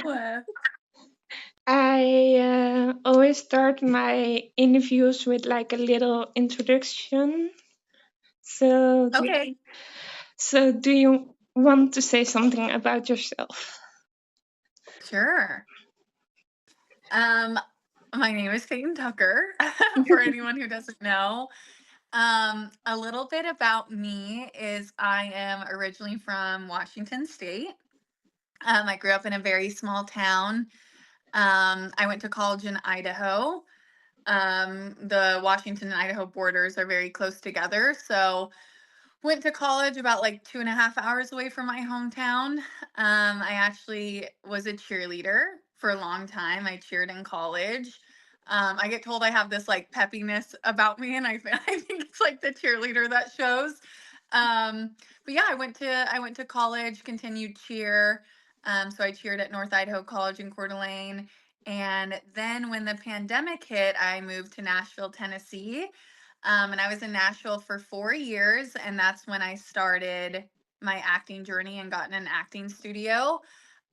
Well, I always start my interviews with like a little introduction. So, okay, do you want to say something about yourself? sure. Um, my name is Peyton Tucker, for anyone who doesn't know. A little bit about me is I am originally from Washington State. I grew up in a very small town. I went to college in Idaho. The Washington and Idaho borders are very close together. So went to college about like 2.5 hours away from my hometown. I actually was a cheerleader for a long time. I cheered in college. I get told I have this like peppiness about me, and I think it's like the cheerleader that shows. But yeah, I went to college, continued cheer. So I cheered at North Idaho College in Coeur d'Alene. And then when the pandemic hit, I moved to Nashville, Tennessee. And I was in Nashville for 4 years, and that's when I started my acting journey and got in an acting studio.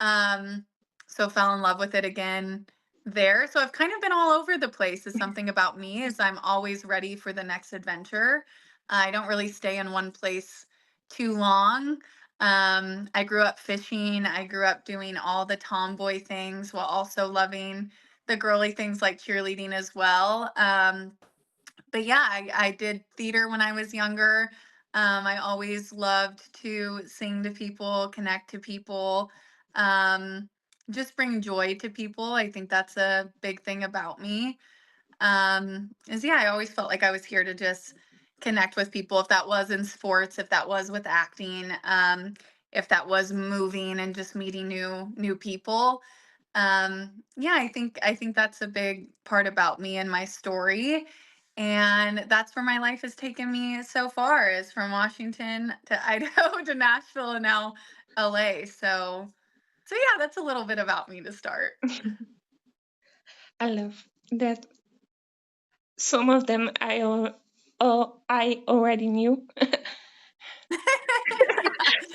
Um, so fell in love with it again there. So I've kind of been all over the place. Is something about me is I'm always ready for the next adventure. I don't really stay in one place too long. I grew up fishing. I grew up doing all the tomboy things while also loving the girly things like cheerleading as well. But yeah, I did theater when I was younger. I always loved to sing to people, connect to people, um, just bring joy to people. I think that's a big thing about me. Is yeah, I always felt like I was here to just connect with people. If that was in sports, if that was with acting, if that was moving and just meeting new people. Yeah, I think that's a big part about me and my story. And that's where my life has taken me so far, is from Washington to Idaho to Nashville and now LA. So yeah, that's a little bit about me to start. I love that. Some of them I already knew, Yeah.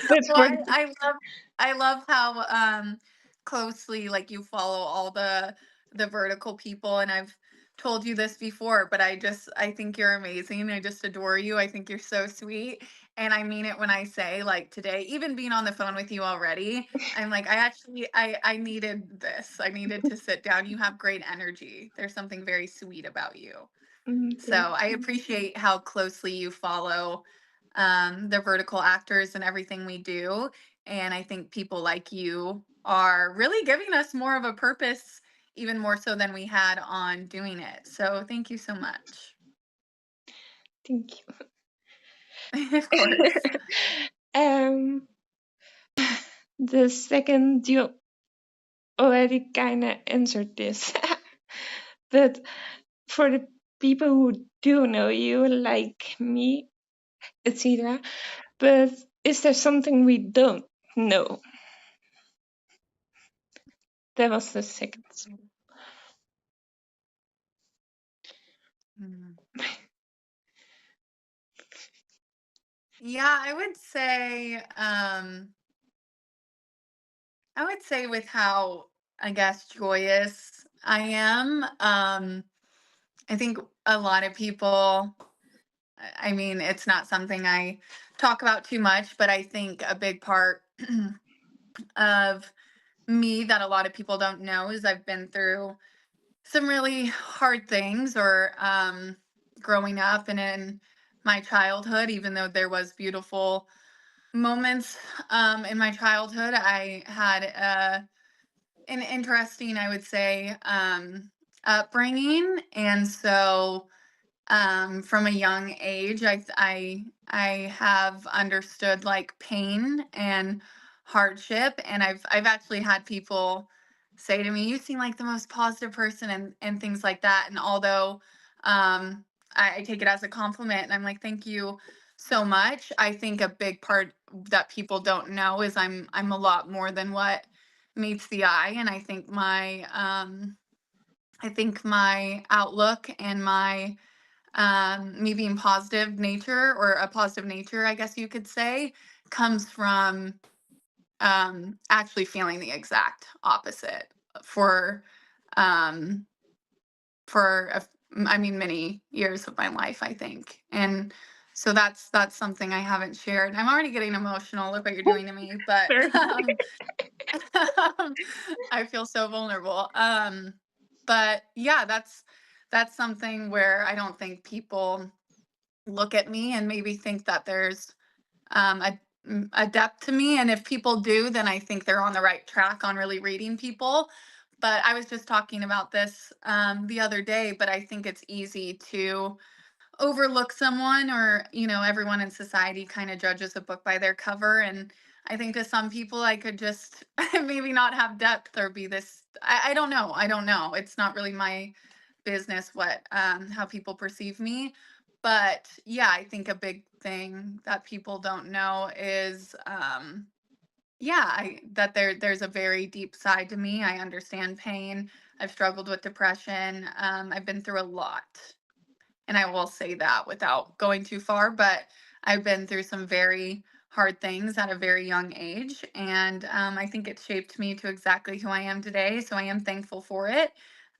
but Well, for I love how closely like you follow all the vertical people, and I've told you this before, but I think you're amazing. I just adore you. I think you're so sweet. And I mean it when I say like today, even being on the phone with you already, I'm like I needed this. I needed to sit down. You have great energy. There's something very sweet about you. So thank I appreciate how closely you follow the vertical actors and everything we do. And I think people like you are really giving us more of a purpose, even more so than we had on doing it. So thank you so much. thank Of course. you. um, the second you already kind of answered this, but for the people who do know you, like me, etc. But is there something we don't know? That was the second. Mm. Yeah, I would say with how, I guess, joyous I am, I think a lot of people, I mean, it's not something I talk about too much, but I think a big part of me that a lot of people don't know is I've been through some really hard things, or growing up and in my childhood, even though there was beautiful moments in my childhood, I had an interesting, I would say, upbringing. And so from a young age, I have understood like pain and hardship, and I've actually had people say to me, "You seem like the most positive person," and things like that. And although I take it as a compliment, and I'm like, "Thank you so much," I think a big part that people don't know is I'm a lot more than what meets the eye, and I think my outlook and my me being positive nature, or a positive nature, I guess you could say, comes from actually feeling the exact opposite for um, I mean, many years of my life, I think. And so that's something I haven't shared. I'm already getting emotional. Look what you're doing to me. But Sorry. I feel so vulnerable. But yeah, that's something where I don't think people look at me and maybe think that there's a depth to me. And if people do, then I think they're on the right track on really reading people. But I was just talking about this the other day, but I think it's easy to overlook someone, or everyone in society kind of judges a book by their cover. And I think to some people I could just maybe not have depth or be this. I don't know, it's not really my business what how people perceive me. But yeah, I think a big thing that people don't know is yeah, that there's a very deep side to me. I understand pain. I've struggled with depression. I've been through a lot, and I will say that without going too far, but I've been through some very hard things at a very young age. And I think it shaped me to exactly who I am today. So I am thankful for it.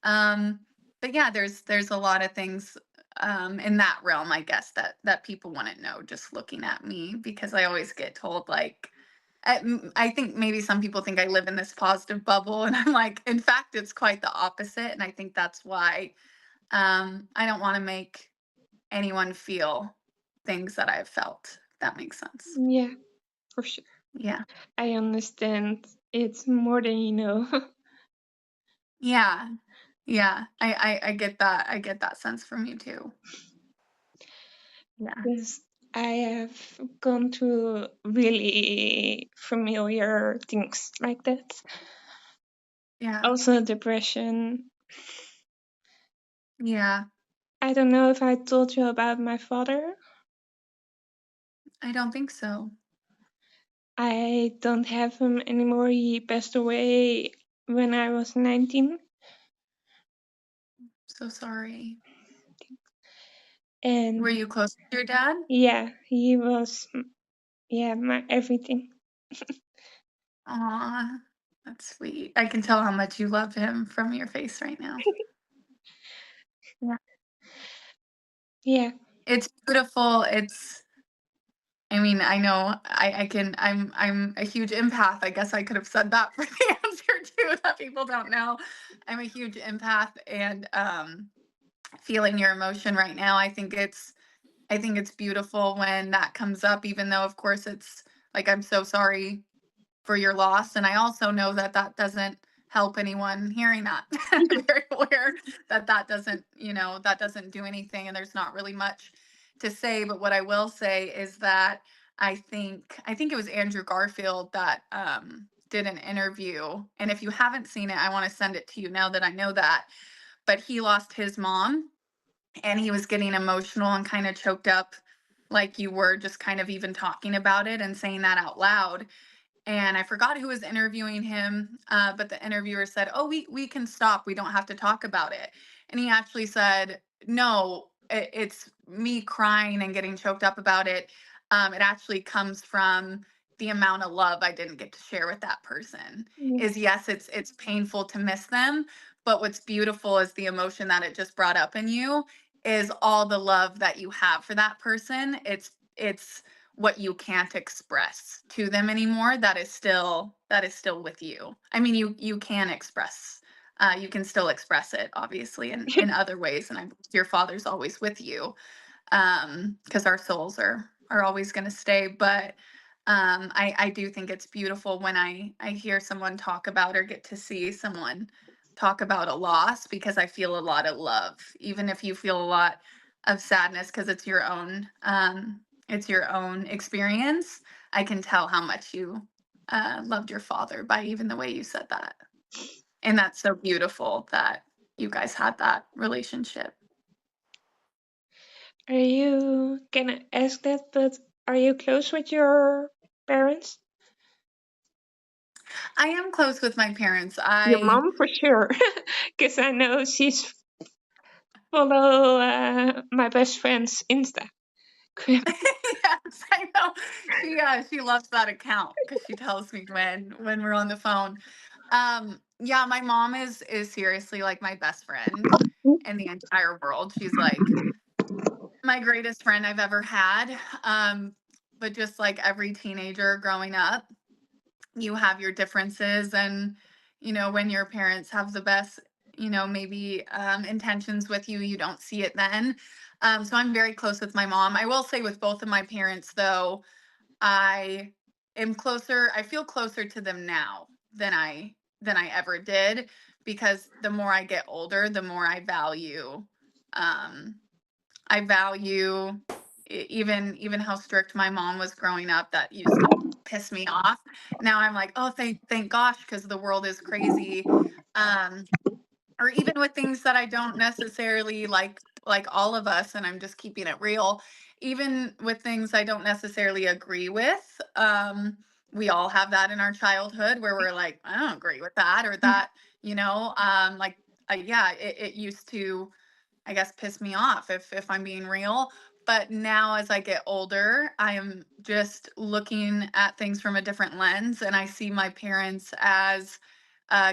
Um, but yeah, there's a lot of things in that realm, I guess, that people wouldn't know just looking at me, because I always get told like, I think maybe some people think I live in this positive bubble, and I'm like, in fact, it's quite the opposite. And I think that's why I don't want to make anyone feel things that I've felt, if that makes sense. Yeah, for sure. Yeah. I understand. It's more than you know. Yeah. Yeah. I get that. I get that sense from you too. Yeah. Yes, I have gone through really familiar things like that. Yeah. Also, depression. Yeah. I don't know if I told you about my father. I don't think so. I don't have him anymore. He passed away when I was 19. So sorry. And Were you close to your dad? yeah, he was, yeah, my everything. Aw, that's sweet. I can tell how much you love him from your face right now. Yeah. Yeah. It's beautiful. I mean, I know I can I'm a huge empath. I guess I could have said that for the answer too, that people don't know. I'm a huge empath, and feeling your emotion right now. I think it's beautiful when that comes up, even though of course it's like, I'm so sorry for your loss. And I also know that that doesn't help anyone hearing that. I'm very aware that that doesn't do anything, and there's not really much to say. But what I will say is that I think it was Andrew Garfield that did an interview. And if you haven't seen it, I want to send it to you now that I know that. But he lost his mom, and he was getting emotional and kind of choked up, like you were just kind of even talking about it and saying that out loud. And I forgot who was interviewing him, but the interviewer said, "Oh, we can stop. We don't have to talk about it." And he actually said, "No, it's me crying and getting choked up about it. It actually comes from the amount of love I didn't get to share with that person. Yeah. Is yes, it's painful to miss them, but what's beautiful is the emotion that it just brought up in you, is all the love that you have for that person. It's what you can't express to them anymore, that is still with you. I mean, you can express, you can still express it obviously in other ways, and your father's always with you, because our souls are always going to stay. But I do think it's beautiful when I hear someone talk about, or get to see someone talk about a loss, because I feel a lot of love, even if you feel a lot of sadness, because it's your own experience. I can tell how much you loved your father by even the way you said that. And that's so beautiful that you guys had that relationship. Are you gonna ask that? But are you close with your parents? I am close with my parents. Your I mom for sure, because I know she's follow my best friend's Insta. Yes, I know. She loves that account because she tells me when we're on the phone. Yeah, my mom is seriously like my best friend in the entire world. She's like my greatest friend I've ever had. But just like every teenager growing up, you have your differences, and when your parents have the best, maybe intentions with you, you don't see it then. So I'm very close with my mom. I will say with both of my parents though, I feel closer to them now than I ever did, because the more I get older, the more um I value even how strict my mom was growing up. That used to piss me off. Now I'm like, oh, thank gosh, because the world is crazy. Um, or even with things that I don't necessarily like all of us, and I'm just keeping it real. Even with things I don't necessarily agree with, we all have that in our childhood where we're like, I don't agree with that or that, like, yeah, it used to, I guess, piss me off if I'm being real. But now as I get older, I am just looking at things from a different lens, and I see my parents as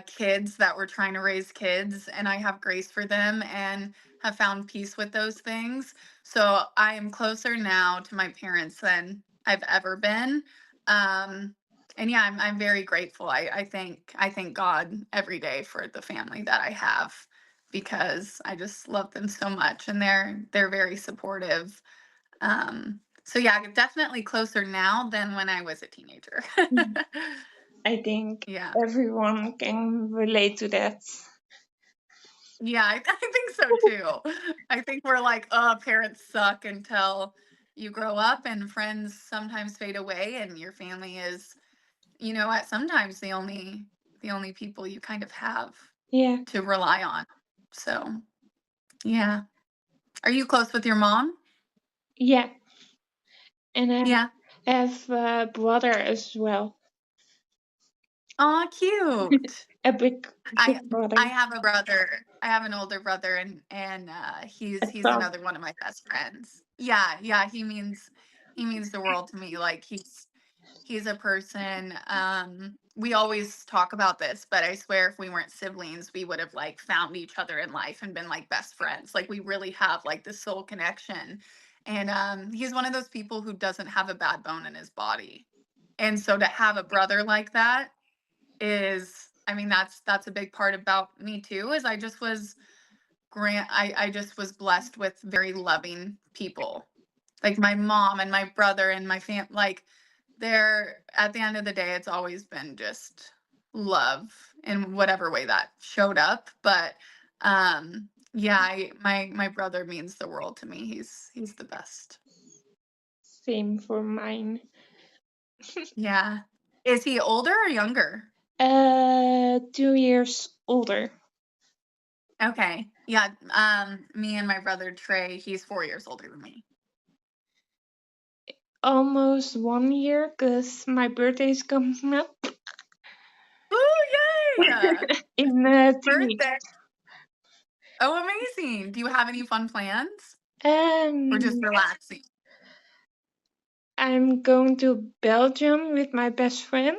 kids that were trying to raise kids, and I have grace for them and have found peace with those things. So I am closer now to my parents than I've ever been. Um, and yeah, I'm very grateful. I thank God every day for the family that I have, because I just love them so much, and they're very supportive. So yeah, definitely closer now than when I was a teenager. I think Yeah. everyone can relate to that. Yeah, I think so too. I think we're like, oh, parents suck until you grow up, and friends sometimes fade away, and your family is, at sometimes the only people you kind of have Yeah, to rely on. So, yeah. Are you close with your mom? yeah. And I Yeah. have a brother as well, Oh, cute. a big, I big brother, I have a brother. I have an older brother, and a he's dog. another one of my best friends. Yeah, yeah, he means the world to me. Like he's a person. We always talk about this, but I swear if we weren't siblings, we would have like found each other in life and been like best friends. Like we really have like this soul connection. And he's one of those people who doesn't have a bad bone in his body. And so to have a brother like that is, I mean, that's a big part about me too, is I just was blessed with very loving people. Like my mom and my brother and my like, they're, at the end of the day, it's always been just love in whatever way that showed up. But yeah, my brother means the world to me. He's the best. Same for mine. Yeah. Is he older or younger? 2 years older. Okay. Yeah. Me and my brother Trey, he's 4 years older than me. Almost 1 year, because my birthday is coming up Ooh, yay! in 2 weeks. Birthday. Oh, amazing. Do you have any fun plans or just Um, relaxing? I'm going to Belgium with my best friend.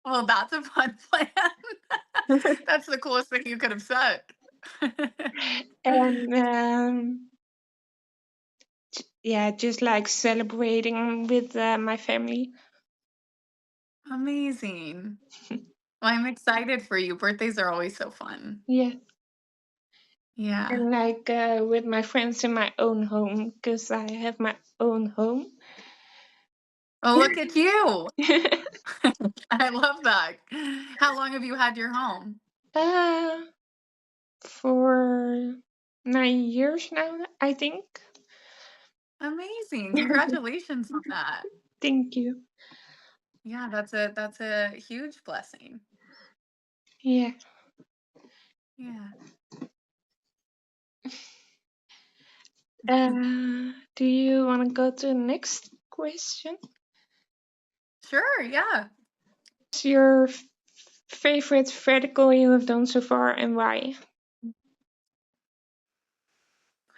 Well, that's a fun plan. That's the coolest thing you could have said. And yeah, just like celebrating with my family. Amazing. Well, I'm excited for you. Birthdays are always so fun. Yeah, Yeah. and like with my friends in my own home, because I have my own home. Oh, look at you. I love that. How long have you had your home? uh, for 9 years now, I think. Amazing. Congratulations on that. Thank you. Yeah, that's a huge blessing. Yeah. Yeah. Do you want to go to the next question? Sure, yeah. What's your favorite vertical you have done so far, and why?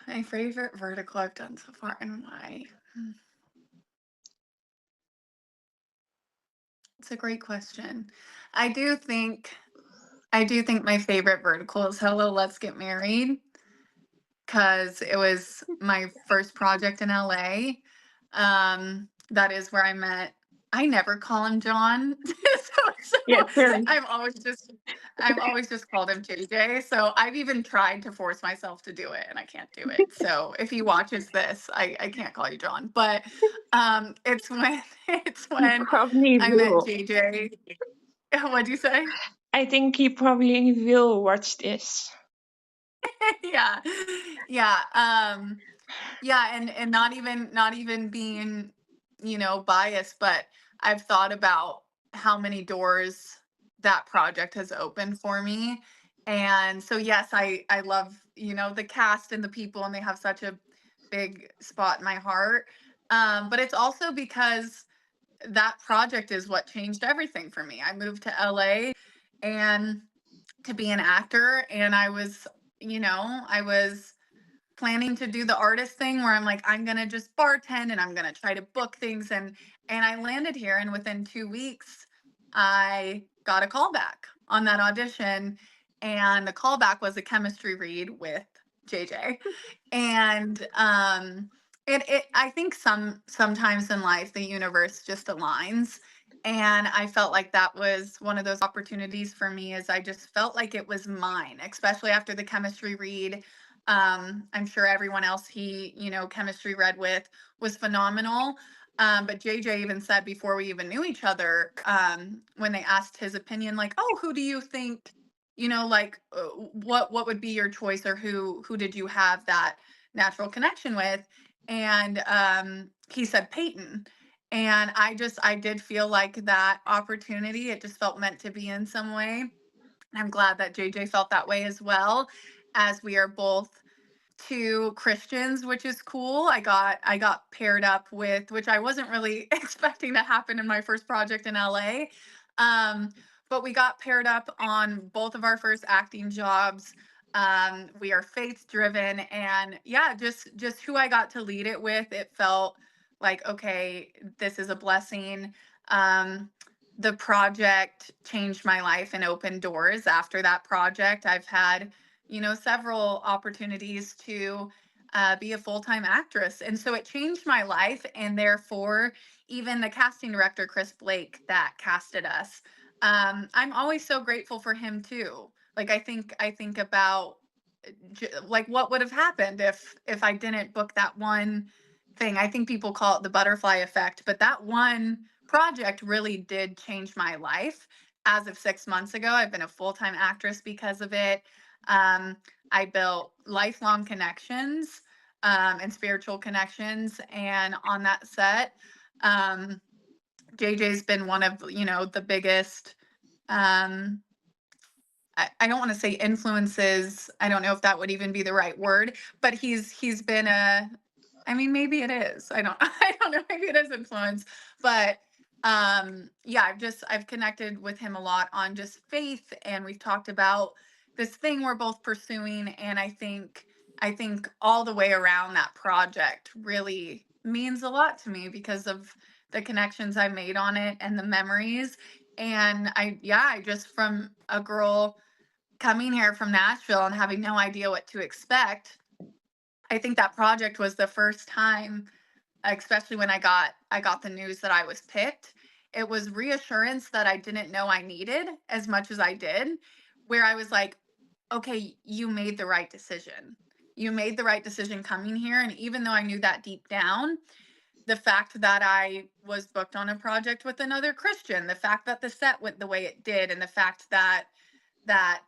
My favorite vertical I've done so far, and why? That's a great question. I do think I do think my favorite vertical is Hello, Let's Get Married, because it was my first project in LA. That is where I met. I never call him John, so Yeah, sure. I've always just called him JJ. So I've even tried to force myself to do it, and I can't do it. So if he watches this, I can't call you John. But it's when it's He when probably I met will. JJ. What'd you say? I think he probably will watch this. Yeah, yeah. Yeah, and not even being, biased, but I've thought about how many doors that project has opened for me. And so yes, I love, the cast and the people, and they have such a big spot in my heart. But it's also because that project is what changed everything for me. I moved to LA and to be an actor, and I was planning to do the artist thing where I'm like, I'm gonna just bartend and I'm gonna try to book things, and I landed here, and within 2 weeks I got a call back on that audition, and the callback was a chemistry read with JJ. And it I think sometimes in life the universe just aligns, and I felt like that was one of those opportunities for me, as I just felt like it was mine, especially after the chemistry read. I'm sure everyone else he, chemistry read with was phenomenal. But JJ even said before we even knew each other, when they asked his opinion, like, "Oh, who do you think, like, what would be your choice, or who did you have that natural connection with?" And he said Peyton. And I did feel like that opportunity, it just felt meant to be in some way. And I'm glad that JJ felt that way as well, as we are both to Christians, which is cool. I got paired up with, which I wasn't really expecting to happen in my first project in LA. Um, but we got paired up on both of our first acting jobs. We are faith driven, and yeah, just who I got to lead it with, it felt like, okay, this is a blessing. Um, the project changed my life and opened doors. After that project, I've had, several opportunities to be a full time actress. And so it changed my life. And therefore, even the casting director, Chris Blake, that casted us, I'm always so grateful for him too. Like, I think about, like, what would have happened if I didn't book that one thing. I think people call it the butterfly effect, but that one project really did change my life. As of 6 months ago, I've been a full time actress because of it. Um, I built lifelong connections, and spiritual connections. And on that set, um, JJ's been one of, the biggest, um, I don't want to say influences. I don't know if that would even be the right word, but he's been a, I mean, maybe it is. I don't I don't know, maybe it is influence. But yeah, I've connected with him a lot on just faith, and we've talked about this thing we're both pursuing. And I think all the way around, that project really means a lot to me because of the connections I made on it and the memories. And I just, from a girl coming here from Nashville and having no idea what to expect, I think that project was the first time, especially when I got the news that I was picked. It was reassurance that I didn't know I needed as much as I did, where I was like, okay, you made the right decision. You made the right decision coming here. And even though I knew that deep down, the fact that I was booked on a project with another Christian, the fact that the set went the way it did, and the fact that I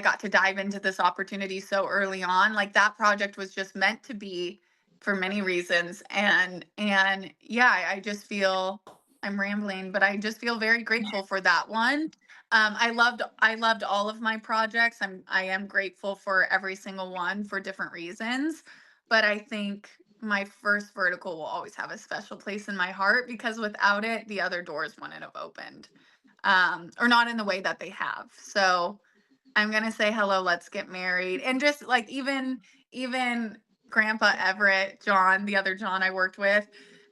got to dive into this opportunity so early on. Like, that project was just meant to be for many reasons. And yeah, I just feel, I'm rambling, but I just feel very grateful for that one. I loved all of my projects. I am grateful for every single one for different reasons. But I think my first vertical will always have a special place in my heart, because without it, the other doors wouldn't have opened, or not in the way that they have. So I'm gonna say Hello, Let's Get Married. And just like, even Grandpa Everett, John, the other John I worked with,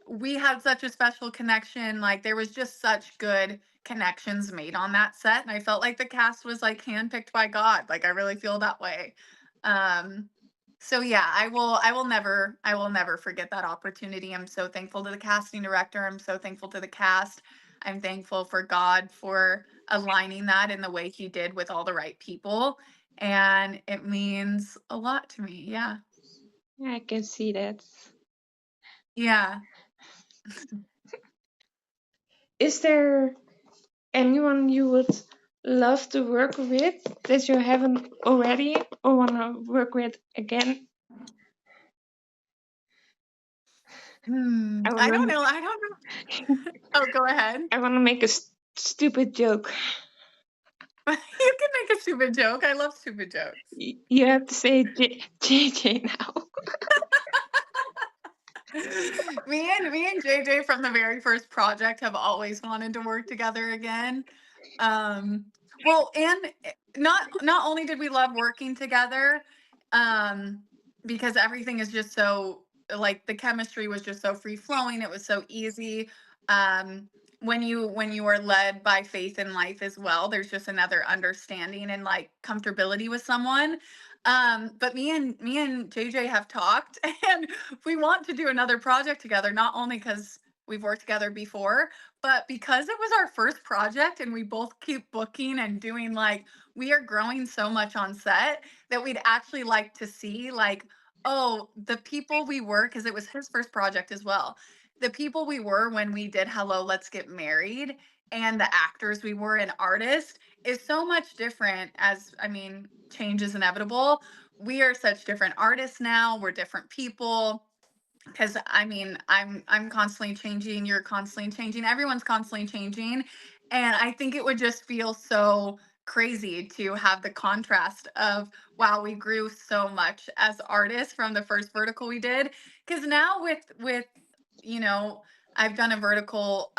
we had such a special connection. Like there was just such good connections made on that set. And I felt like the cast was like handpicked by God. Like I really feel that way. Um, so yeah, I will never forget that opportunity. I'm so thankful to the casting director. I'm so thankful to the cast. I'm thankful for God for aligning that in the way he did with all the right people. And it means a lot to me. Yeah. I can see that. Yeah. Is there anyone you would love to work with that you haven't already or want to work with again? I I don't want know. I don't know. Oh, go ahead. to make a stupid joke. You can make a stupid joke. I love stupid jokes. You have to say JJ now. Me and JJ from the very first project have always wanted to work together again. Um, well, and not only did we love working together, um, because everything is just so like the chemistry was just so free flowing. It was so easy. Um, when you are led by faith in life as well, there's just another understanding and like comfortability with someone. But me and JJ have talked and we want to do another project together, not only because we've worked together before, but because it was our first project and we both keep booking and doing like we are growing so much on set that we'd actually like to see like, oh, the people we were, because it was his first project as well. The people we were when we did Hello, Let's Get Married and the actors we were and artists is so much different as I mean, change is inevitable. We are such different artists now. We're different people because I mean, I'm constantly changing, you're constantly changing, everyone's constantly changing. And I think it would just feel so crazy to have the contrast of wow, we grew so much as artists from the first vertical we did. Because now with you know, I've done a vertical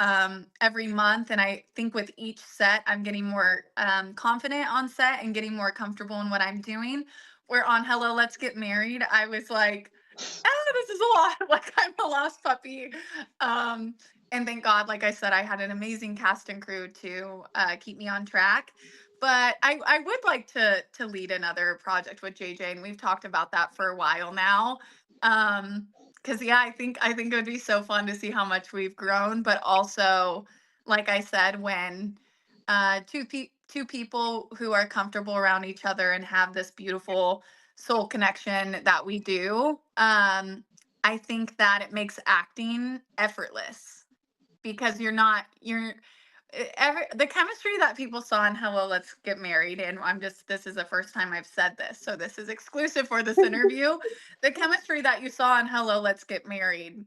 every month, and I think with each set, I'm getting more confident on set and getting more comfortable in what I'm doing. Where on Hello, Let's Get Married, I was like, this is a lot. Like I'm a lost puppy. Um, and thank God, like I said, I had an amazing cast and crew to keep me on track. But I would like to lead another project with JJ, and we've talked about that for a while now. Because yeah, I think it would be so fun to see how much we've grown, but also, like I said, when two people who are comfortable around each other and have this beautiful soul connection that we do, I think that it makes acting effortless because the chemistry that people saw in Hello, Let's Get Married, and this is the first time I've said this, so this is exclusive for this interview. The chemistry that you saw in Hello, Let's Get Married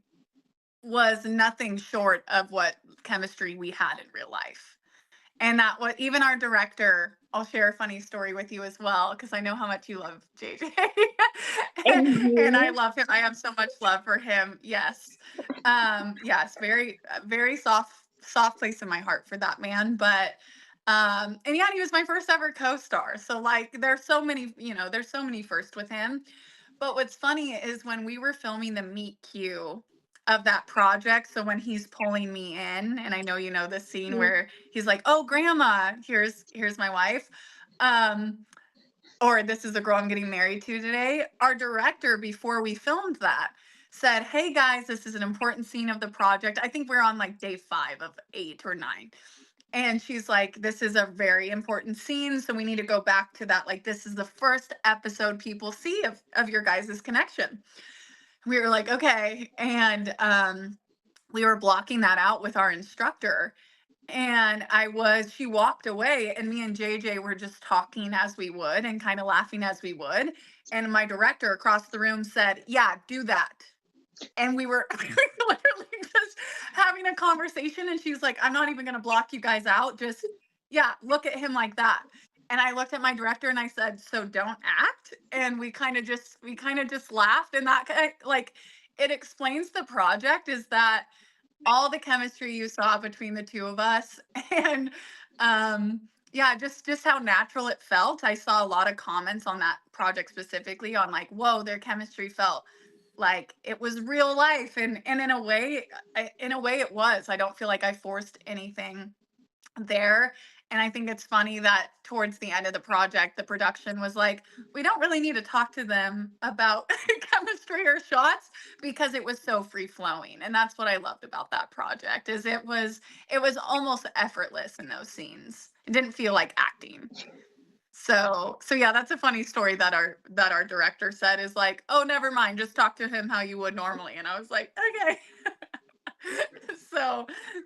was nothing short of what chemistry we had in real life. And that what even our director, I'll share a funny story with you as well, because I know how much you love JJ. And And I you? love him. I have so much love for him. Yes. Yes, very very soft place in my heart for that man. But and yeah, he was my first ever co-star. So like there's so many, there's so many firsts with him. But what's funny is when we were filming the meet cute of that project, so when he's pulling me in, and I know you know this scene Mm. where he's like, "Oh, grandma, here's my wife." Um, or this is the girl I'm getting married to today. Our director, before we filmed that, said, "Hey guys, this is an important scene of the project." I think we're on like day 5 of 8 or 9. And she's like, "This is a very important scene, so we need to go back to that. Like, this is the first episode people see of your guys' connection." We were like, "Okay." And we were blocking that out with our instructor. And she walked away, and me and JJ were just talking as we would and kind of laughing as we would. And my director across the room said, "Yeah, do that." And we were we were literally just having a conversation. And she was like, "I'm not even going to block you guys out. Just, yeah, look at him like that." And I looked at my director and I said, "So don't act." And we kind of just laughed. And like, it explains the project is that all the chemistry you saw between the two of us and yeah, just how natural it felt. I saw a lot of comments on that project specifically on like, whoa, their chemistry felt like it was real life, and in a way, in a way it was. I don't feel like I forced anything there. And I think it's funny that towards the end of the project, the production was like, we don't really need to talk to them about chemistry or shots because it was so free flowing. And that's what I loved about that project is it was almost effortless in those scenes. It didn't feel like acting. So yeah, that's a funny story that our director said is like, oh, never mind, just talk to him how you would normally. And I was like, okay. so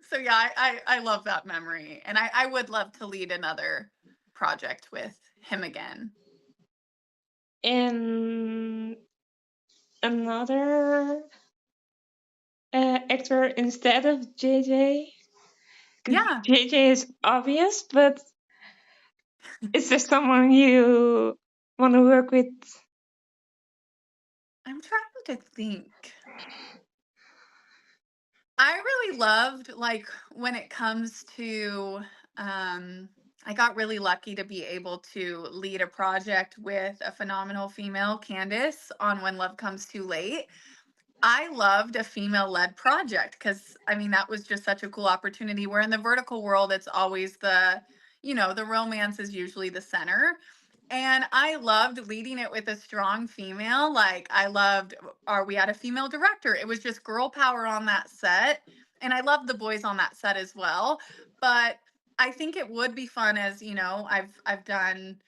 so yeah, I love that memory, and I would love to lead another project with him again. And another actor instead of JJ? Because Yeah, JJ is obvious, but is there someone you want to work with? I'm trying to think. I really loved, like, when it comes to um I got really lucky to be able to lead a project with a phenomenal female, Candace, on When Love Comes Too Late. I loved a female-led project because, I mean, that was just such a cool opportunity. Where in the vertical world, it's always the romance is usually the center. And I loved leading it with a strong female. Like, I loved, or we had a female director. It was just girl power on that set. And I loved the boys on that set as well. But I think it would be fun, as I've done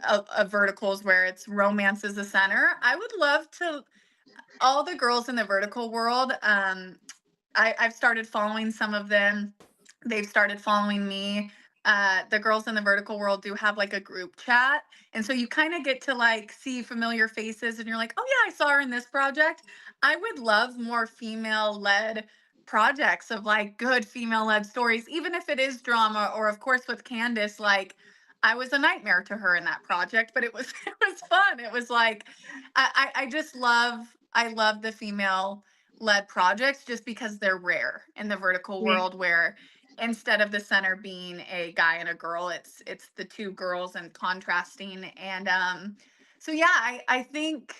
a verticals where it's romance is the center. I would love to all the girls in the vertical world. I've started following some of them. They've started following me. The girls in the vertical world do have like a group chat. And so you kind of get to like see familiar faces and you're like, oh yeah, I saw her in this project. I would love more female led projects of like good female led stories, even if it is drama, or of course with Candace, like I was a nightmare to her in that project, but it was it was fun. It was like I just love the female led projects just because they're rare in the vertical Yeah. world, where instead of the center being a guy and a girl, it's the two girls and contrasting. And so yeah, I think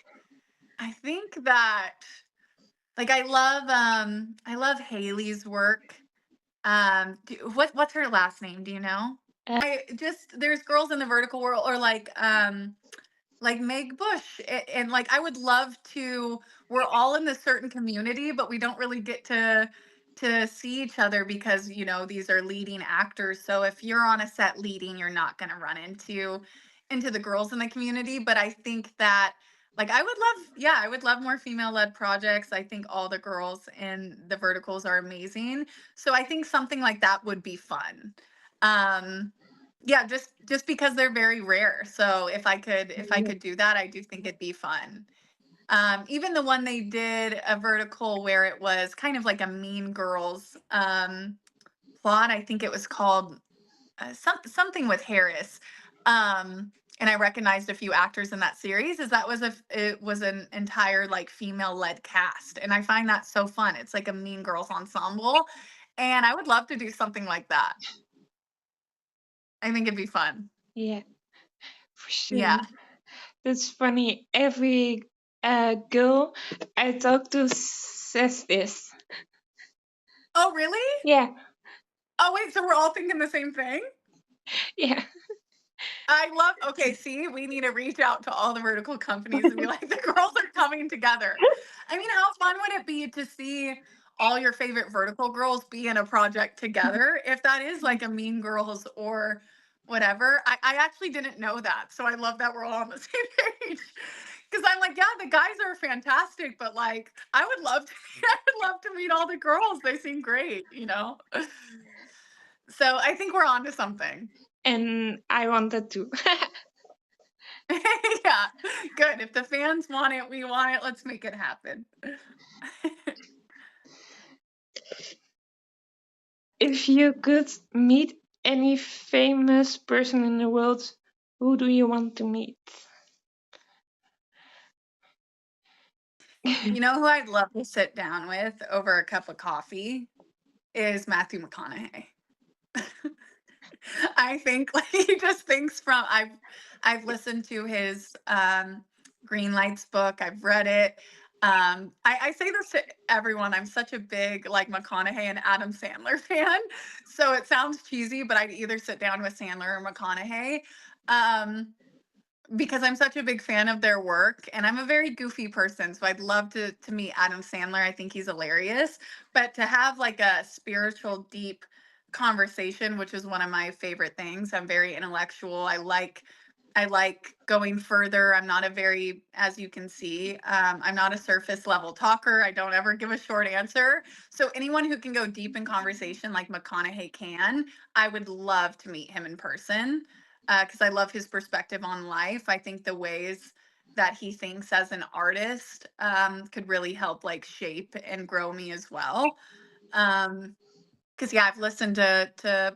that, like, I love Haley's work. What's her last name, do you know? Uh, I just There's girls in the vertical world, or like Meg Bush, and like I would love to. We're all in this certain community, but we don't really get to see each other because these are leading actors. So if you're on a set leading, you're not going to run into the girls in the community. But I think that, like, I would love more female led projects. I think all the girls in the verticals are amazing. So I think something like that would be fun. Um, yeah, just because they're very rare. So if I could do that, I do think it'd be fun. Even the one they did a vertical where it was kind of like a Mean Girls plot. I think it was called something with Harris. And I recognized a few actors in that series. It was an entire like female led cast, and I find that so fun. It's like a Mean Girls ensemble, and I would love to do something like that. I think it'd be fun. yeah, for sure. Yeah. That's funny. Every girl I talk to says this. Oh, really? Yeah, Oh, wait, so we're all thinking the same thing? yeah, Okay, see, we need to reach out to all the vertical companies and be like, the girls are coming together. I mean, how fun would it be to see all your favorite vertical girls be in a project together? If that is like a Mean Girls or whatever. I actually didn't know that. So I love that we're all on the same page. Because I'm like, yeah, the guys are fantastic, but like, I would love to, I would love to meet all the girls. They seem great. So I think we're on to something. and I wanted to. Yeah, good. If the fans want it, we want it. Let's make it happen. If you could meet any famous person in the world, who do you want to meet? You know who I'd love to sit down with over a cup of coffee is Matthew McConaughey. I think like he just thinks from I've listened to his Green Lights book. I've read it. I say this to everyone. I'm such a big like McConaughey and Adam Sandler fan. So it sounds cheesy, but I'd either sit down with Sandler or McConaughey. Um, because I'm such a big fan of their work and I'm a very goofy person. So I'd love to meet Adam Sandler. I think he's hilarious. But to have like a spiritual, deep conversation, which is one of my favorite things. I'm very intellectual. I like going further. I'm not a very, as you can see, I'm not a surface level talker. I don't ever give a short answer. So anyone who can go deep in conversation like McConaughey can, I would love to meet him in person because I love his perspective on life. I think the ways that he thinks as an artist could really help like shape and grow me as well. Um, because yeah, I've listened to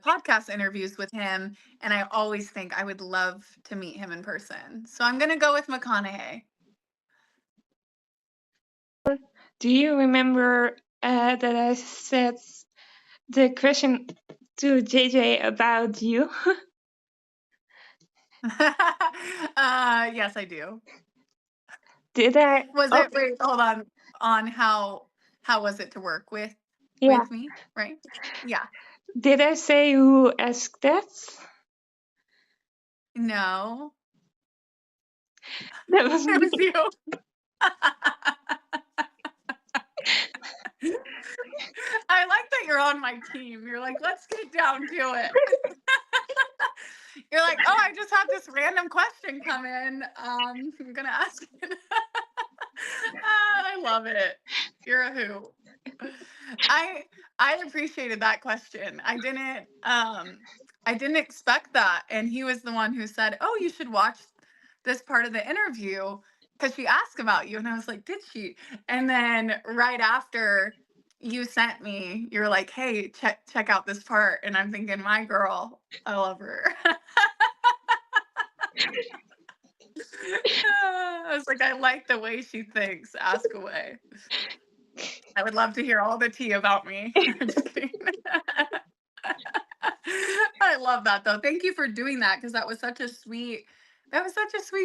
podcast interviews with him, and I always think I would love to meet him in person. So I'm gonna go with McConaughey. Do you remember that I said the question to JJ about you? Yes, I do. Did I? Was Oh, it wait, hold on how was it to work yeah. with me, right? Yeah. Did I say who asked that? No. That was It me. was you. I like that you're on my team. You're like, let's get down to it. You're like, oh, I just had this random question come in. I'm gonna ask it. I love it. You're a who. I I appreciated that question. I didn't expect that. And he was the one who said, oh, you should watch this part of the interview because she asked about you. And I was like, did she? And then right after you sent me, you're like, hey, check out this part. And I'm thinking, my girl, I love her. I was like, I like the way she thinks. Ask away. I would love to hear all the tea about me. Just kidding. I love that though. Thank you for doing that because that was such a sweet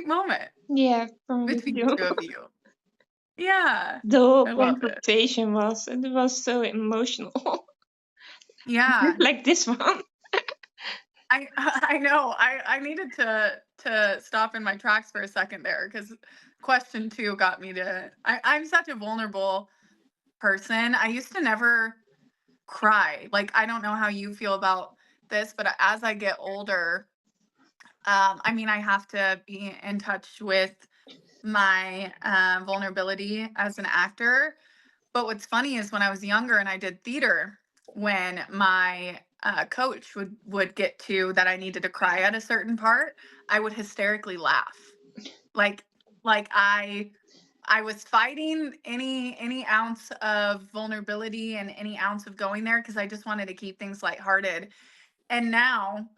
moment Yeah, from me between too. the two of you. Yeah. The whole I love it. conversation was so emotional. Yeah. Like this one. I know. I needed to stop in my tracks for a second there because question two got me to I'm such a vulnerable person. I used to never cry. Like I don't know how you feel about this, but as I get older, I mean I have to be in touch with my vulnerability as an actor. But what's funny is when I was younger and I did theater, when my coach would get to that I needed to cry at a certain part, I would hysterically laugh. Like like I was fighting any ounce of vulnerability and any ounce of going there because I just wanted to keep things lighthearted. And now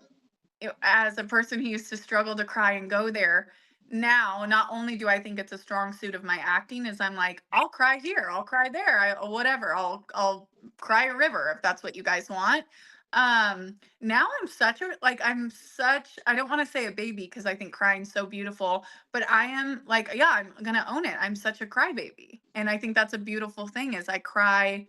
as a person who used to struggle to cry and go there, now not only do I think it's a strong suit of my acting, is I'm like, I'll cry here, I'll cry there, whatever, I'll cry a river if that's what you guys want. Now I'm such I don't want to say a baby because I think crying's so beautiful, but I am like, yeah, I'm gonna own it. I'm such a crybaby, and I think that's a beautiful thing. Is I cry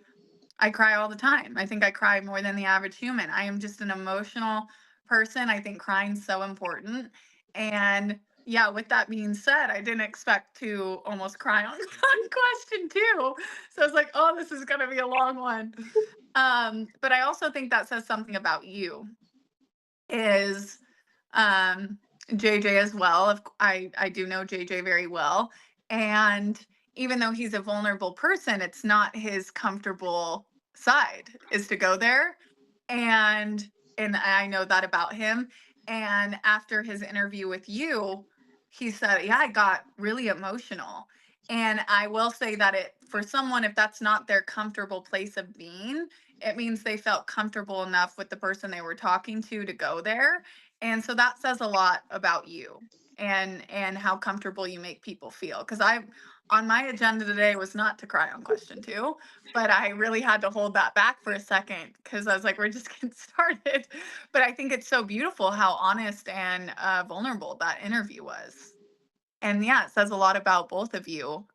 all the time. I think I cry more than the average human. I am just an emotional person. I think crying's so important. And yeah, with that being said, I didn't expect to almost cry on, on question two. So I was like, oh, this is gonna be a long one. But I also think that says something about you is um JJ as well. I do know JJ very well. And even though he's a vulnerable person, it's not his comfortable side is to go there. And and I know that about him. And after his interview with you, he said, "Yeah, I got really emotional." And I will say that it for someone if that's not their comfortable place of being, it means they felt comfortable enough with the person they were talking to go there. And so that says a lot about you and how comfortable you make people feel. Because I on my agenda today was not to cry on question two, but I really had to hold that back for a second because I was like, we're just getting started. But I think it's so beautiful how honest and vulnerable that interview was. And yeah, it says a lot about both of you.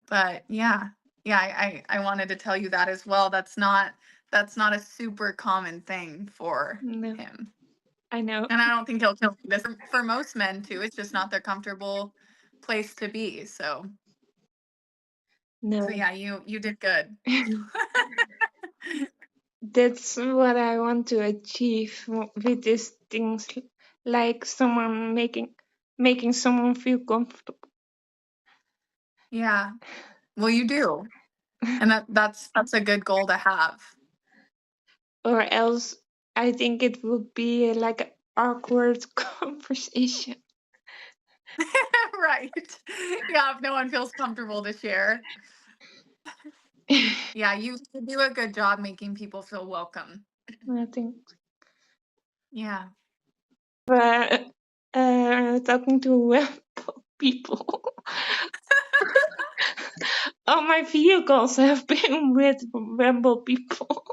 But yeah, I wanted to tell you that as well. That's not a super common thing for No, him. I know. And I don't think he'll kill this for most men too. It's just not their comfortable place to be. So No. yeah, you did good. That's what I want to achieve with these things, like someone making someone feel comfortable. Yeah. Well, you do. And that's a good goal to have. Or else I think it would be like an awkward conversation. Right. Yeah, if no one feels comfortable to share. Yeah, you do a good job making people feel welcome. I think. Yeah. But talking to people, all my vehicles have been with Ramble people.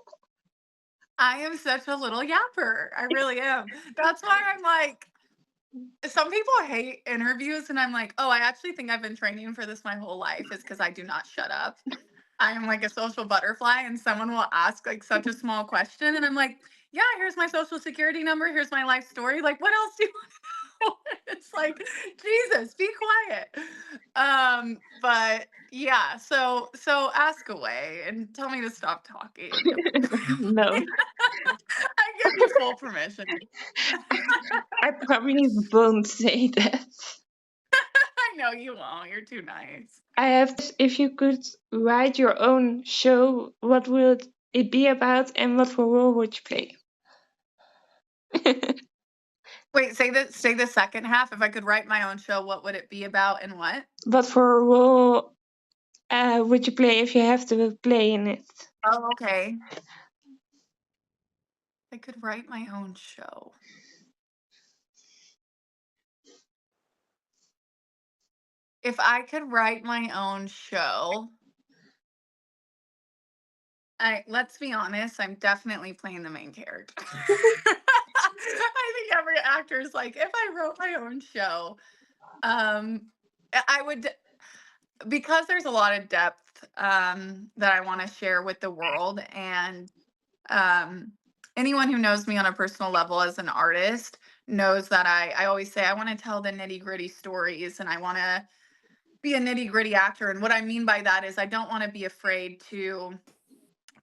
I am such a little yapper. I really am. That's why I'm like, some people hate interviews, and I'm like, oh, I actually think I've been training for this my whole life, is because I do not shut up. I am like a social butterfly, and someone will ask like such a small question, and I'm like, yeah, here's my social security number, here's my life story. Like, what else do you want to know? It's like, Jesus, be quiet. But yeah, so ask away and tell me to stop talking, and you'll be No, fine. I give you full permission. I probably won't say that. I know you won't. You're too nice. I have to ask if you could write your own show, what would it be about and what for role would you play? Wait, say the second half. If I could write my own show, what would it be about and what? What for role would you play if you have to play in it? Oh, okay. I could write my own show. If I could write my own show, let's be honest, I'm definitely playing the main character. I think every actor is like, if I wrote my own show, I would, because there's a lot of depth that I want to share with the world, and um, anyone who knows me on a personal level as an artist knows that I always say I want to tell the nitty gritty stories, and I want to be a nitty gritty actor. And what I mean by that is I don't want to be afraid to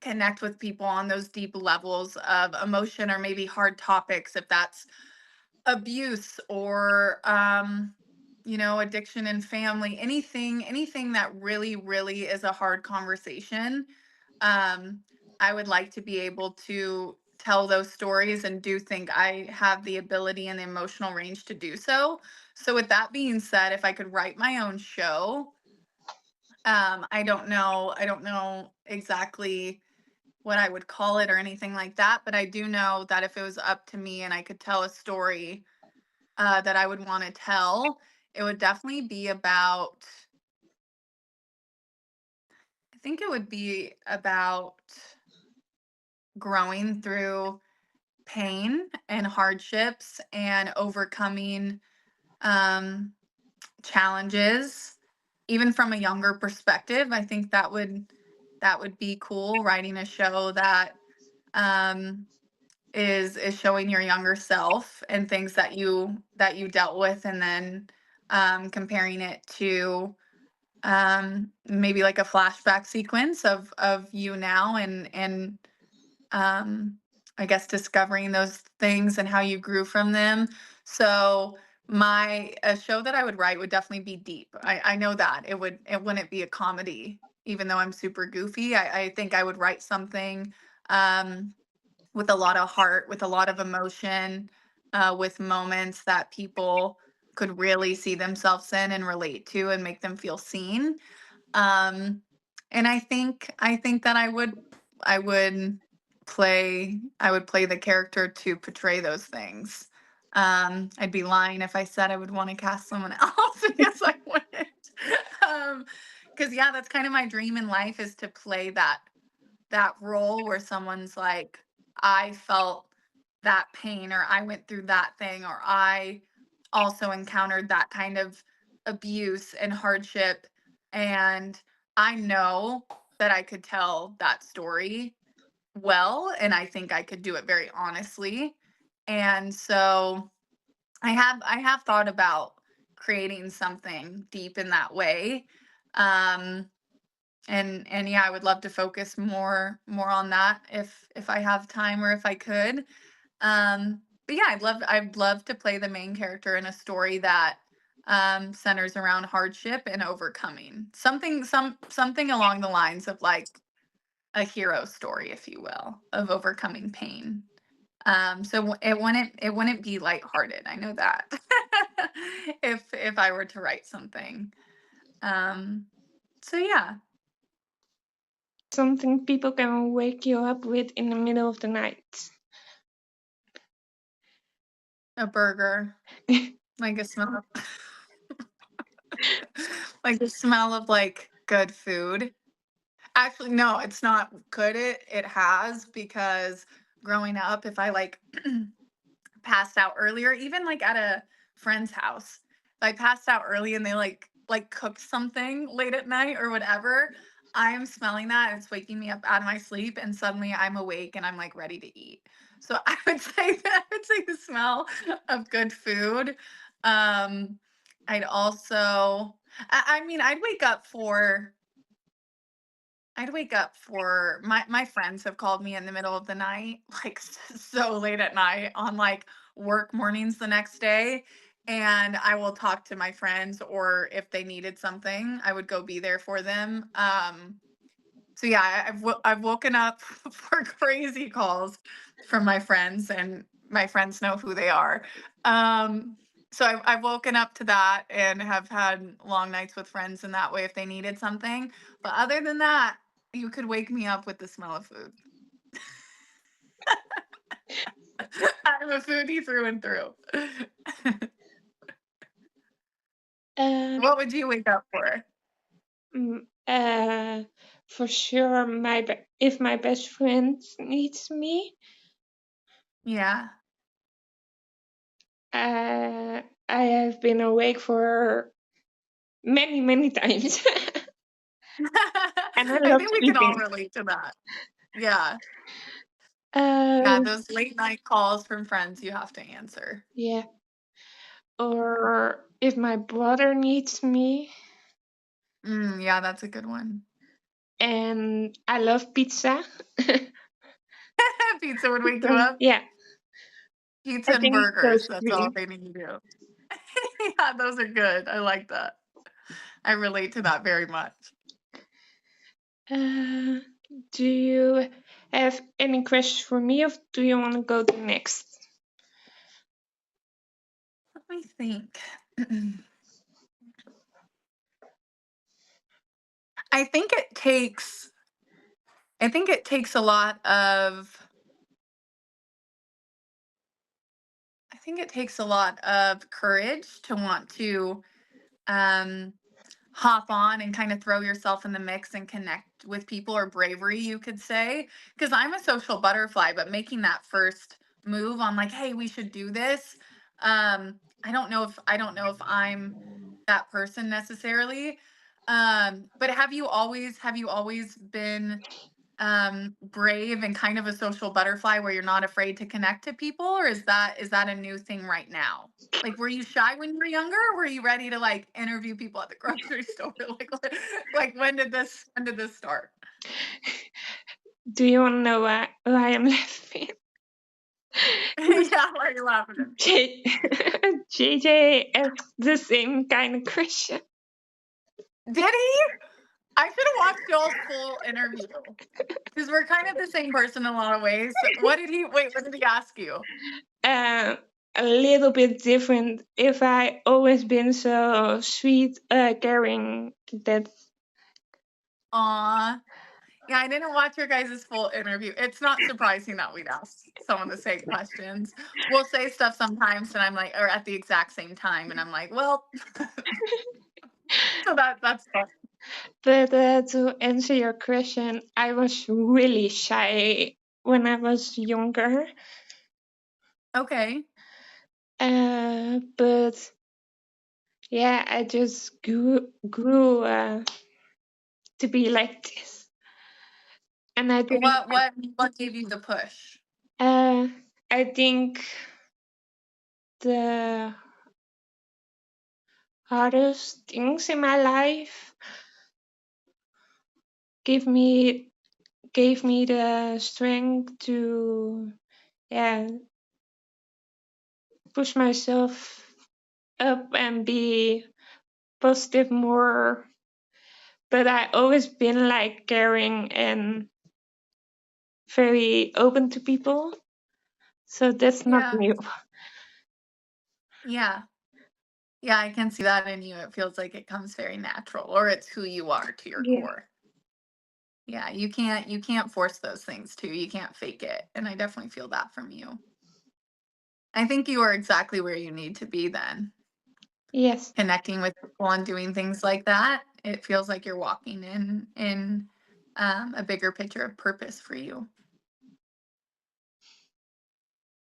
connect with people on those deep levels of emotion, or maybe hard topics, if that's abuse or addiction and family, anything that really is a hard conversation. um I would like to be able to tell those stories, and do think I have the ability and the emotional range to do so. So with that being said, if I could write my own show, I don't know exactly what I would call it or anything like that, but I do know that if it was up to me and I could tell a story that I would want to tell, it would definitely be about, I think it would be about growing through pain and hardships and overcoming um, challenges, even from a younger perspective. I think that would be cool, writing a show that um, is showing your younger self and things that you dealt with, and then comparing it to maybe like a flashback sequence of you now, and um I guess discovering those things and how you grew from them. So my a show that I would write would definitely be deep. I know that it wouldn't be a comedy, even though I'm super goofy. I think I would write something um with a lot of heart, with a lot of emotion, with moments that people could really see themselves in and relate to, and make them feel seen. Um, and I think that I would play the character to portray those things. I'd be lying if I said I would want to cast someone else, because I wouldn't. Um, because yeah, that's kind of my dream in life, is to play that role where someone's like, I felt that pain, or I went through that thing, or I also encountered that kind of abuse and hardship, and I know that I could tell that story well, and I think I could do it very honestly. And so I have thought about creating something deep in that way. Um and yeah, I would love to focus more on that if I have time or if I could. But yeah, I'd love to play the main character in a story that centers around hardship and overcoming. Something along the lines of like a hero story, if you will, of overcoming pain. So it wouldn't be lighthearted. I know that. If I were to write something. Um, so yeah, Something people can wake you up with in the middle of the night. a burger, like a smell of, like the smell of like good food. Actually, no, it's not could it has because growing up, if I like passed out earlier, even like at a friend's house. If I passed out early and they like cooked something late at night or whatever, I am smelling that and it's waking me up out of my sleep and suddenly I'm awake and I'm like ready to eat. So I would say that I would say the smell of good food. Um I'd also I mean I'd wake up for my friends have called me in the middle of the night, like so late at night on like work mornings the next day. And I will talk to my friends, or if they needed something, I would go be there for them. So yeah, I've woken up for crazy calls from my friends, and my friends know who they are. So I've woken up to that and have had long nights with friends in that way if they needed something. But other than that, you could wake me up with the smell of food. I'm a foodie through and through. Um, What would you wake up for? mm, for sure, if my best friend needs me, Yeah. I have been awake for many, many times, and I I love think we can all sleeping. relate to that. Yeah. Yeah, Uh, those late night calls from friends you have to answer. yeah. Or if my brother needs me, Yeah, that's a good one. and I love pizza. Pizza would wake you So, up. yeah, Pizza I and think those burgers, that's all three. they need to do. Yeah, those are good. I like that. I relate to that very much. Uh, do you have any questions for me, or do you want to go to next? Let me think. I think it takes I think it takes a lot of I think it takes a lot of courage to want to um hop on and kind of throw yourself in the mix and connect with people, or bravery you could say, because I'm a social butterfly, but making that first move on like, hey, we should do this. I don't know if I'm that person necessarily. But have you always been brave and kind of a social butterfly where you're not afraid to connect to people, or is that a new thing right now? Like, were you shy when you were younger, or were you ready to like interview people at the grocery store? Like when did this start? Do you want to know why I'm laughing? Yeah, why are you laughing at me? J- JJ asked the same kind of question. Did he? I should have watched y'all's full interview because we're kind of the same person in a lot of ways. What did he ask you? Uh, a little bit different. If I always been so sweet, caring, that Aw. Yeah, I didn't watch your guys' full interview. It's not surprising that we'd ask some of the same questions. We'll say stuff sometimes, and I'm like, or at the exact same time, and I'm like, well, so that's fun. But to answer your question, I was really shy when I was younger. Okay. But yeah, I just grew to be like this. And I think What gave you the push? uh, I think the hardest things in my life gave me the strength to, yeah, push myself up and be positive more. But I always been like caring and very open to people, so that's not Yeah. new. Yeah. Yeah, I can see that in you. It feels like it comes very natural, or it's who you are to your Yeah. core. Yeah, you can't force those things too. You can't fake it. And I definitely feel that from you. I think you are exactly where you need to be then. Yes. Connecting with people and doing things like that, it feels like you're walking in a bigger picture of purpose for you,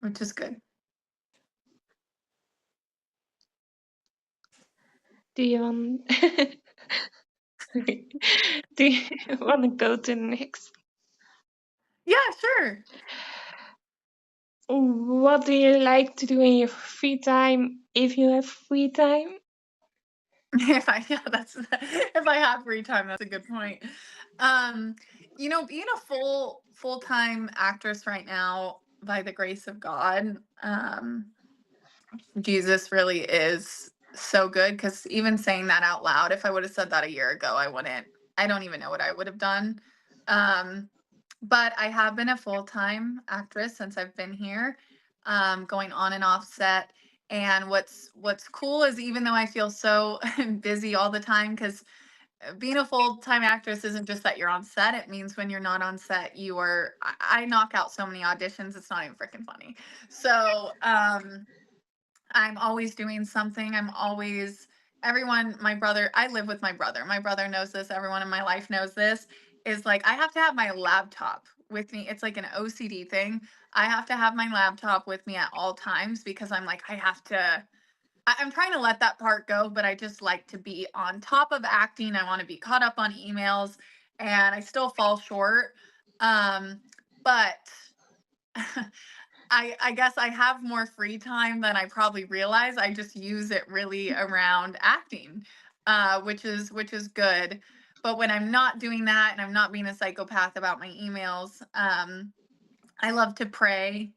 which is good. Do you want? Do you want to go to the next? Yeah, sure. What do you like to do in your free time if you have free time? If I have free time, that's a good point. Um, being a full-time actress right now, by the grace of God, Jesus really is so good. Because even saying that out loud, if I would have said that a year ago, I don't even know what I would have done. Um, but I have been a full-time actress since I've been here, going on and off set. And what's cool is, even though I feel so busy all the time, because being a full-time actress isn't just that you're on set. It means when you're not on set, I knock out so many auditions, it's not even freaking funny. So I'm always doing something. I'm always everyone, my brother, I live with my brother. My brother knows this, everyone in my life knows this, is like I have to have my laptop with me. It's like an OCD thing. I have to have my laptop with me at all times, because I'm like, I'm trying to let that part go, but I just like to be on top of acting. I want to be caught up on emails, and I still fall short. But I guess I have more free time than I probably realize. I just use it really around acting, which is good. But when I'm not doing that and I'm not being a psychopath about my emails, I love to pray.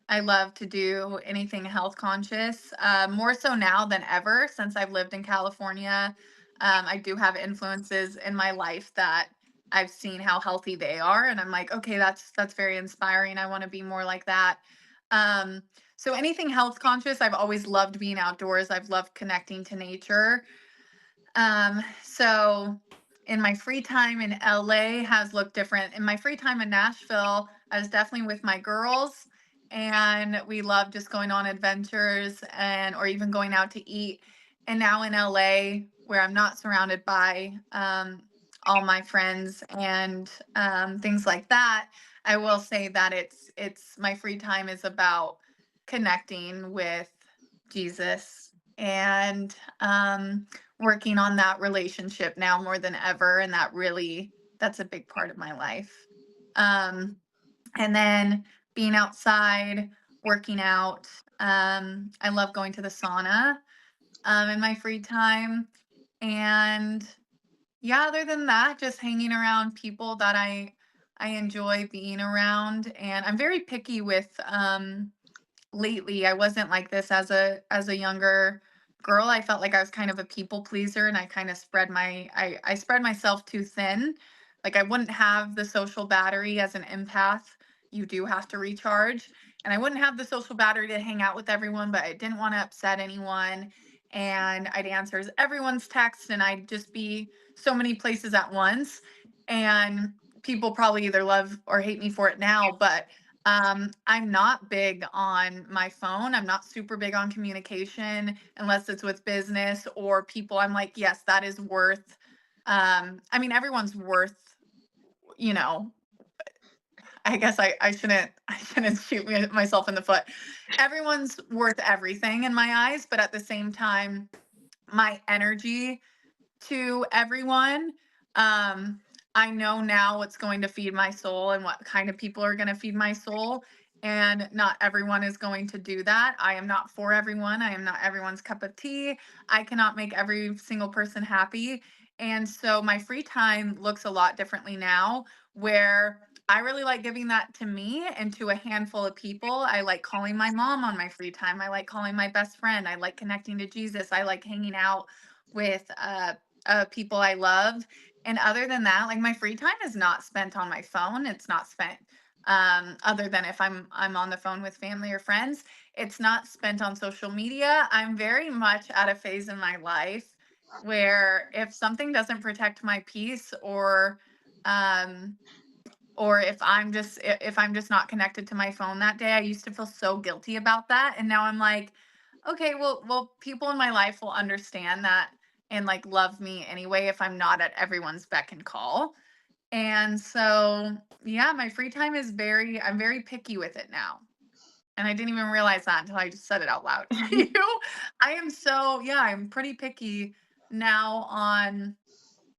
I love to do anything health conscious, more so now than ever since I've lived in California. I do have influences in my life that I've seen how healthy they are, and I'm like, okay, that's very inspiring. I want to be more like that. Um, so anything health conscious, I've always loved being outdoors. I've loved connecting to nature. So in my free time in LA has looked different. In my free time in Nashville, I was definitely with my girls, and we love just going on adventures and or even going out to eat. And now in LA, where I'm not surrounded by all my friends and things like that, I will say that it's my free time is about connecting with Jesus, and working on that relationship now more than ever, and that's a big part of my life. um and then being outside, working out. I love going to the sauna in my free time. And yeah, other than that, just hanging around people that I enjoy being around. And I'm very picky with lately. I wasn't like this as a younger girl. I felt like I was kind of a people pleaser, and I kind of I spread myself too thin. Like I wouldn't have the social battery. As an empath, you do have to recharge. And I wouldn't have the social battery to hang out with everyone, but I didn't want to upset anyone. And I'd answer everyone's text, and I'd just be so many places at once. And people probably either love or hate me for it now, but I'm not big on my phone. I'm not super big on communication unless it's with business or people. I'm like, yes, that is worth. I mean, everyone's worth. You know, I guess I shouldn't I shouldn't shoot myself in the foot. Everyone's worth everything in my eyes, but at the same time, my energy to everyone. I know now what's going to feed my soul and what kind of people are going to feed my soul. And not everyone is going to do that. I am not for everyone. I am not everyone's cup of tea. I cannot make every single person happy. And so my free time looks a lot differently now, where I really like giving that to me and to a handful of people. I like calling my mom on my free time. I like calling my best friend. I like connecting to Jesus. I like hanging out with people I love. And other than that, like, my free time is not spent on my phone. It's not spent, other than if I'm on the phone with family or friends. It's not spent on social media. I'm very much at a phase in my life where if something doesn't protect my peace, um or if I'm just not connected to my phone that day. I used to feel so guilty about that, and now I'm like, okay, well, people in my life will understand that and like love me anyway if I'm not at everyone's beck and call. And so, yeah, my free time is I'm very picky with it now. And I didn't even realize that until I just said it out loud to you. Yeah, I'm pretty picky now on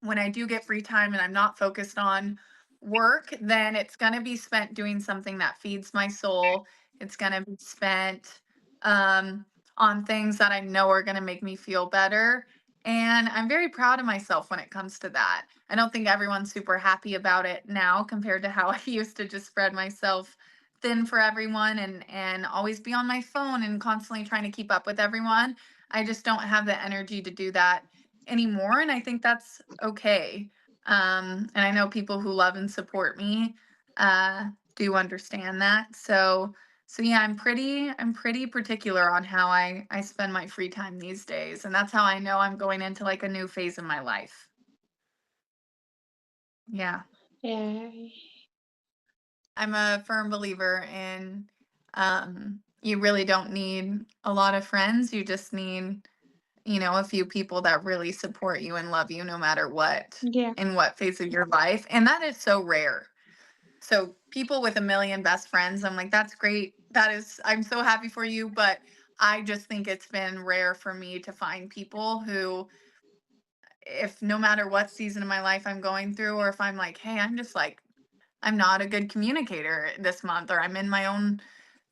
when I do get free time and I'm not focused on work, then it's going to be spent doing something that feeds my soul. It's going to be spent um, on things that I know are going to make me feel better. And I'm very proud of myself when it comes to that. I don't think everyone's super happy about it now compared to how I used to just spread myself thin for everyone and always be on my phone and constantly trying to keep up with everyone. I just don't have the energy to do that anymore, and I think that's okay. And I know people who love and support me uh, do understand that. So yeah, I'm pretty particular on how I spend my free time these days, and that's how I know I'm going into like a new phase in my life. Yeah, Yeah, I'm a firm believer in you really don't need a lot of friends. You just need, a few people that really support you and love you no matter what, yeah, in what phase of your life. And that is so rare. So people with a million best friends, I'm like, that's great. I'm so happy for you. But I just think it's been rare for me to find people who, if no matter what season of my life I'm going through, or if I'm like, hey, I'm not a good communicator this month, or I'm in my own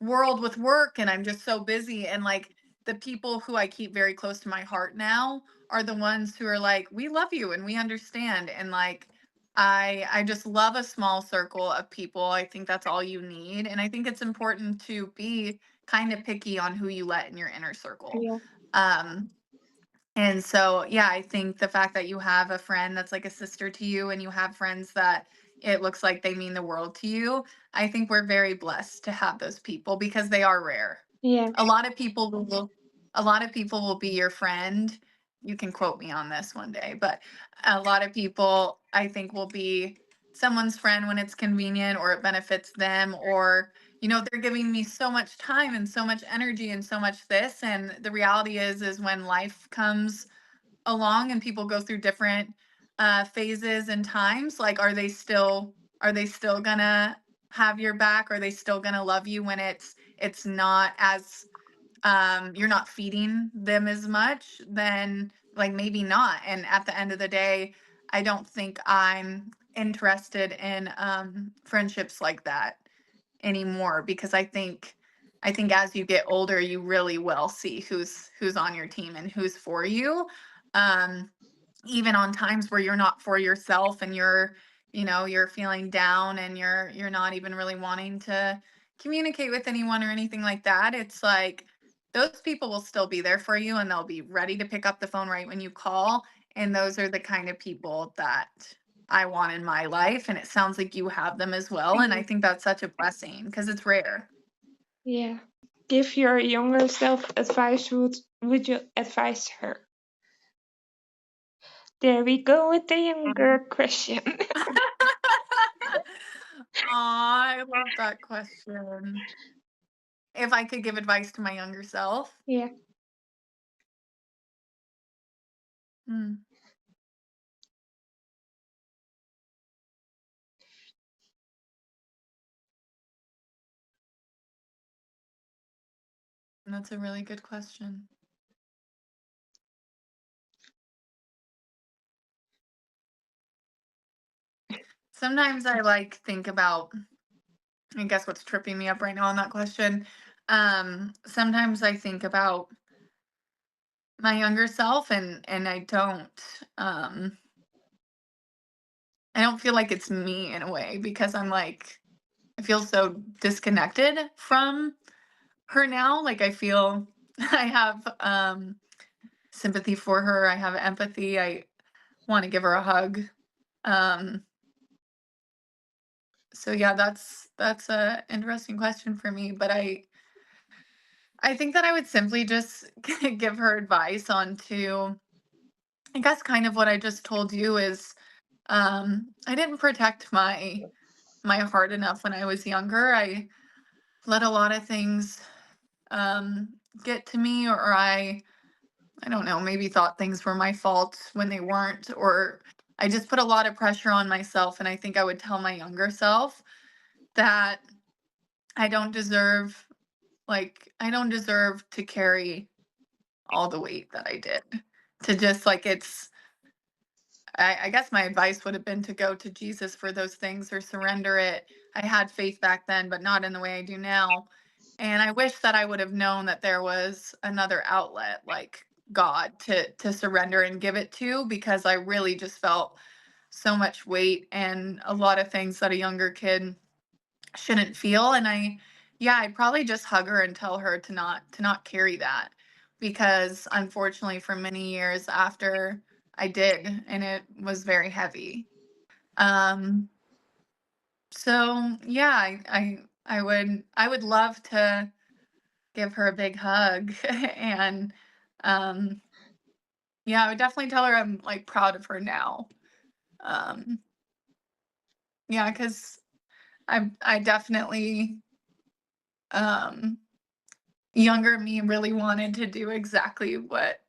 world with work and I'm just so busy. And like the people who I keep very close to my heart now are the ones who are like, we love you and we understand. And like, I just love a small circle of people. I think that's all you need. And I think it's important to be kind of picky on who you let in your inner circle. yeah, Um, and so, yeah, I think the fact that you have a friend that's like a sister to you and you have friends that it looks like they mean the world to you, I think we're very blessed to have those people because they are rare. yeah, A lot of people will a lot of people will be your friend. You can quote me on this one day, but a lot of people I think will be someone's friend when it's convenient or it benefits them, or they're giving me so much time and so much energy and so much this. And the reality is when life comes along and people go through different phases and times, like, are they still gonna have your back? Are they still gonna love you when it's not as you're not feeding them as much? Then like maybe not. And at the end of the day, I don't think I'm interested in friendships like that anymore, because I think as you get older, you really will see who's on your team and who's for you. Um, Even on times where you're not for yourself and you're feeling down and you're not even really wanting to communicate with anyone or anything like that. It's like those people will still be there for you and they'll be ready to pick up the phone right when you call. And those are the kind of people that I want in my life. And it sounds like you have them as well. And yeah, I think that's such a blessing because it's rare. yeah. Give your younger self advice. Would you advise her? There we go with the younger question. Aw, I love that question. If I could give advice to my younger self. Yeah, Hmm, that's a really good question. sometimes I like think about, I guess what's tripping me up right now on that question. Sometimes I think about my younger self, and um I don't feel like it's me in a way, because I'm like, I feel so disconnected from her now. Like I feel I have sympathy for her. I have empathy. I want to give her a hug. Um so yeah, that's a interesting question for me, but I think that I would simply just give her advice on to, I guess, kind of what I just told you is, I didn't protect my heart enough when I was younger. I let a lot of things um get to me, or I don't know, maybe thought things were my fault when they weren't, or I just put a lot of pressure on myself, and I think I would tell my younger self that I don't deserve, I don't deserve to carry all the weight that I did. To just like it's I guess my advice would have been to go to Jesus for those things, or surrender it. I had faith back then, but not in the way I do now. And I wish that I would have known that there was another outlet, like God, to surrender and give it to, because I really just felt so much weight and a lot of things that a younger kid shouldn't feel. And yeah, I'd probably just hug her and tell her to not carry that, because unfortunately for many years after I did, and it was very heavy. um so yeah, I would love to give her a big hug and um yeah, I would definitely tell her I'm like proud of her now. um yeah, because I definitely, um younger me really wanted to do exactly what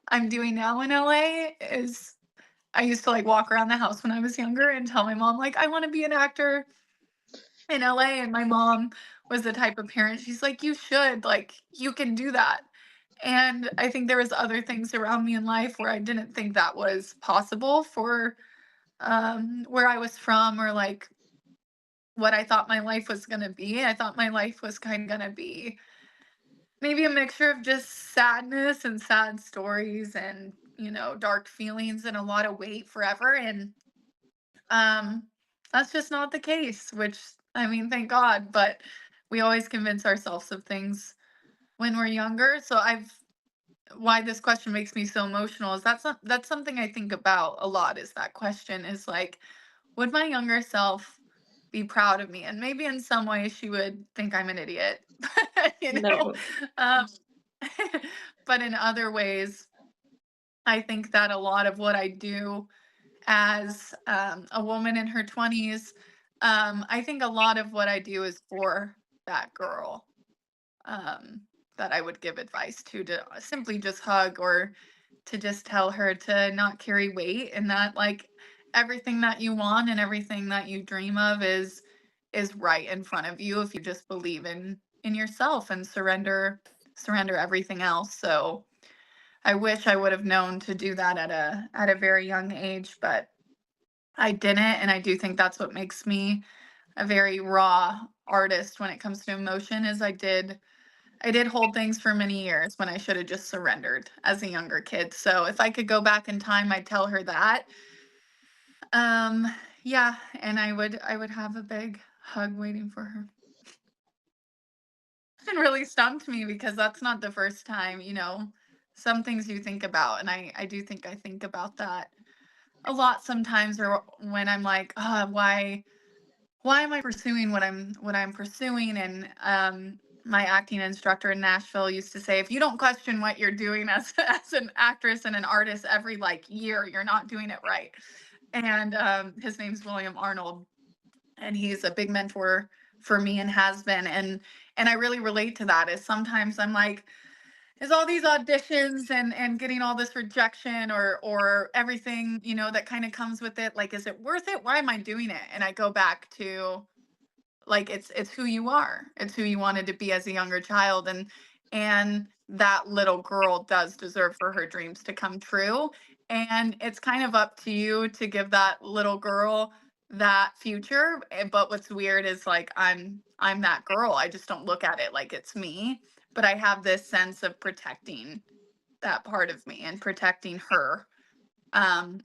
I'm doing now in LA. Is I used to like walk around the house when I was younger and tell my mom like I want to be an actor in LA, and my mom was the type of parent, she's like, you should, like, you can do that. And I think there was other things around me in life where I didn't think that was possible for where I was from, or like what I thought my life was going to be. I thought my life was kind of going to be maybe a mixture of just sadness and sad stories and, dark feelings and a lot of weight forever. And um that's just not the case, which, I mean, thank God, but we always convince ourselves of things when we're younger. So I've why this question makes me so emotional is that's something I think about a lot, is that question is like, would my younger self be proud of me? And maybe in some ways she would think I'm an idiot. you know No. um but in other ways, I think that a lot of what I do as a woman in her 20s, I think a lot of what I do is for that girl, um, that I would give advice to simply just hug, or to just tell her to not carry weight, and that like everything that you want and everything that you dream of is right in front of you if you just believe in yourself and surrender everything else. So I wish I would have known to do that at a very young age, but I didn't. And I do think that's what makes me a very raw artist when it comes to emotion, is I did hold things for many years when I should have just surrendered as a younger kid. So if I could go back in time, I'd tell her that. Um, yeah, and I would have a big hug waiting for her. It really stumped me, because that's not the first time, some things you think about, and I do think I think about that a lot sometimes, or when I'm like, why am I pursuing what I'm pursuing? And my acting instructor in Nashville used to say, if you don't question what you're doing as as an actress and an artist every like year, you're not doing it right. And his name's William Arnold, and he's a big mentor for me and has been. And I really relate to that. Is sometimes I'm like, is all these auditions and getting all this rejection, or everything, that kind of comes with it, like, is it worth it? Why am I doing it? And I go back to, like, it's who you are. It's who you wanted to be as a younger child, and that little girl does deserve for her dreams to come true. And it's kind of up to you to give that little girl that future. But what's weird is like I'm that girl. I just don't look at it like it's me, but I have this sense of protecting that part of me and protecting her.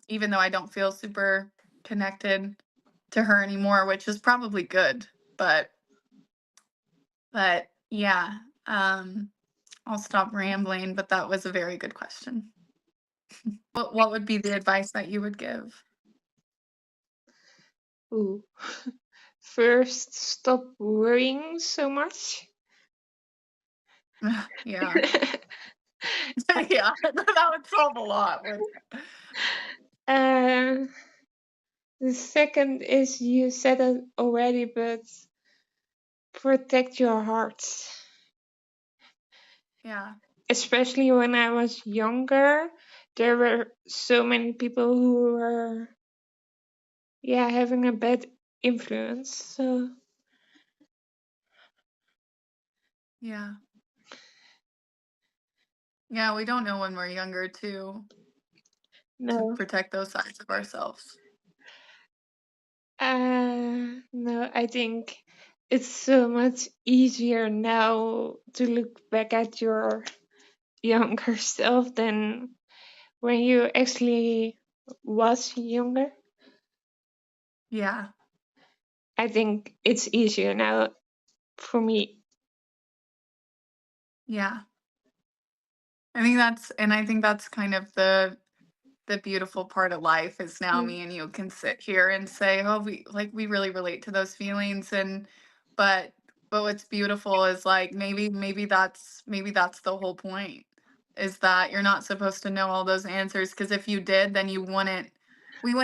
Even though I don't feel super connected to her anymore, which is probably good. But yeah, I'll stop rambling, but that was a very good question. What would be the advice that you would give? Ooh. First, stop worrying so much. Yeah. Yeah, that would solve a lot. uh, the second is you said it already, but protect your heart. Yeah. Especially when I was younger, there were so many people who were, yeah, having a bad influence. So Yeah. Yeah, we don't know when we're younger to no, protect those sides of ourselves. no, I think it's so much easier now to look back at your younger self than when you actually was younger. Yeah. I think it's easier now for me. Yeah. I think that's kind of the beautiful part of life is now Mm. me and you can sit here and say, oh, we really relate to those feelings. And but but what's beautiful is like maybe that's the whole point, is that you're not supposed to know all those answers, because if you did, then we wouldn't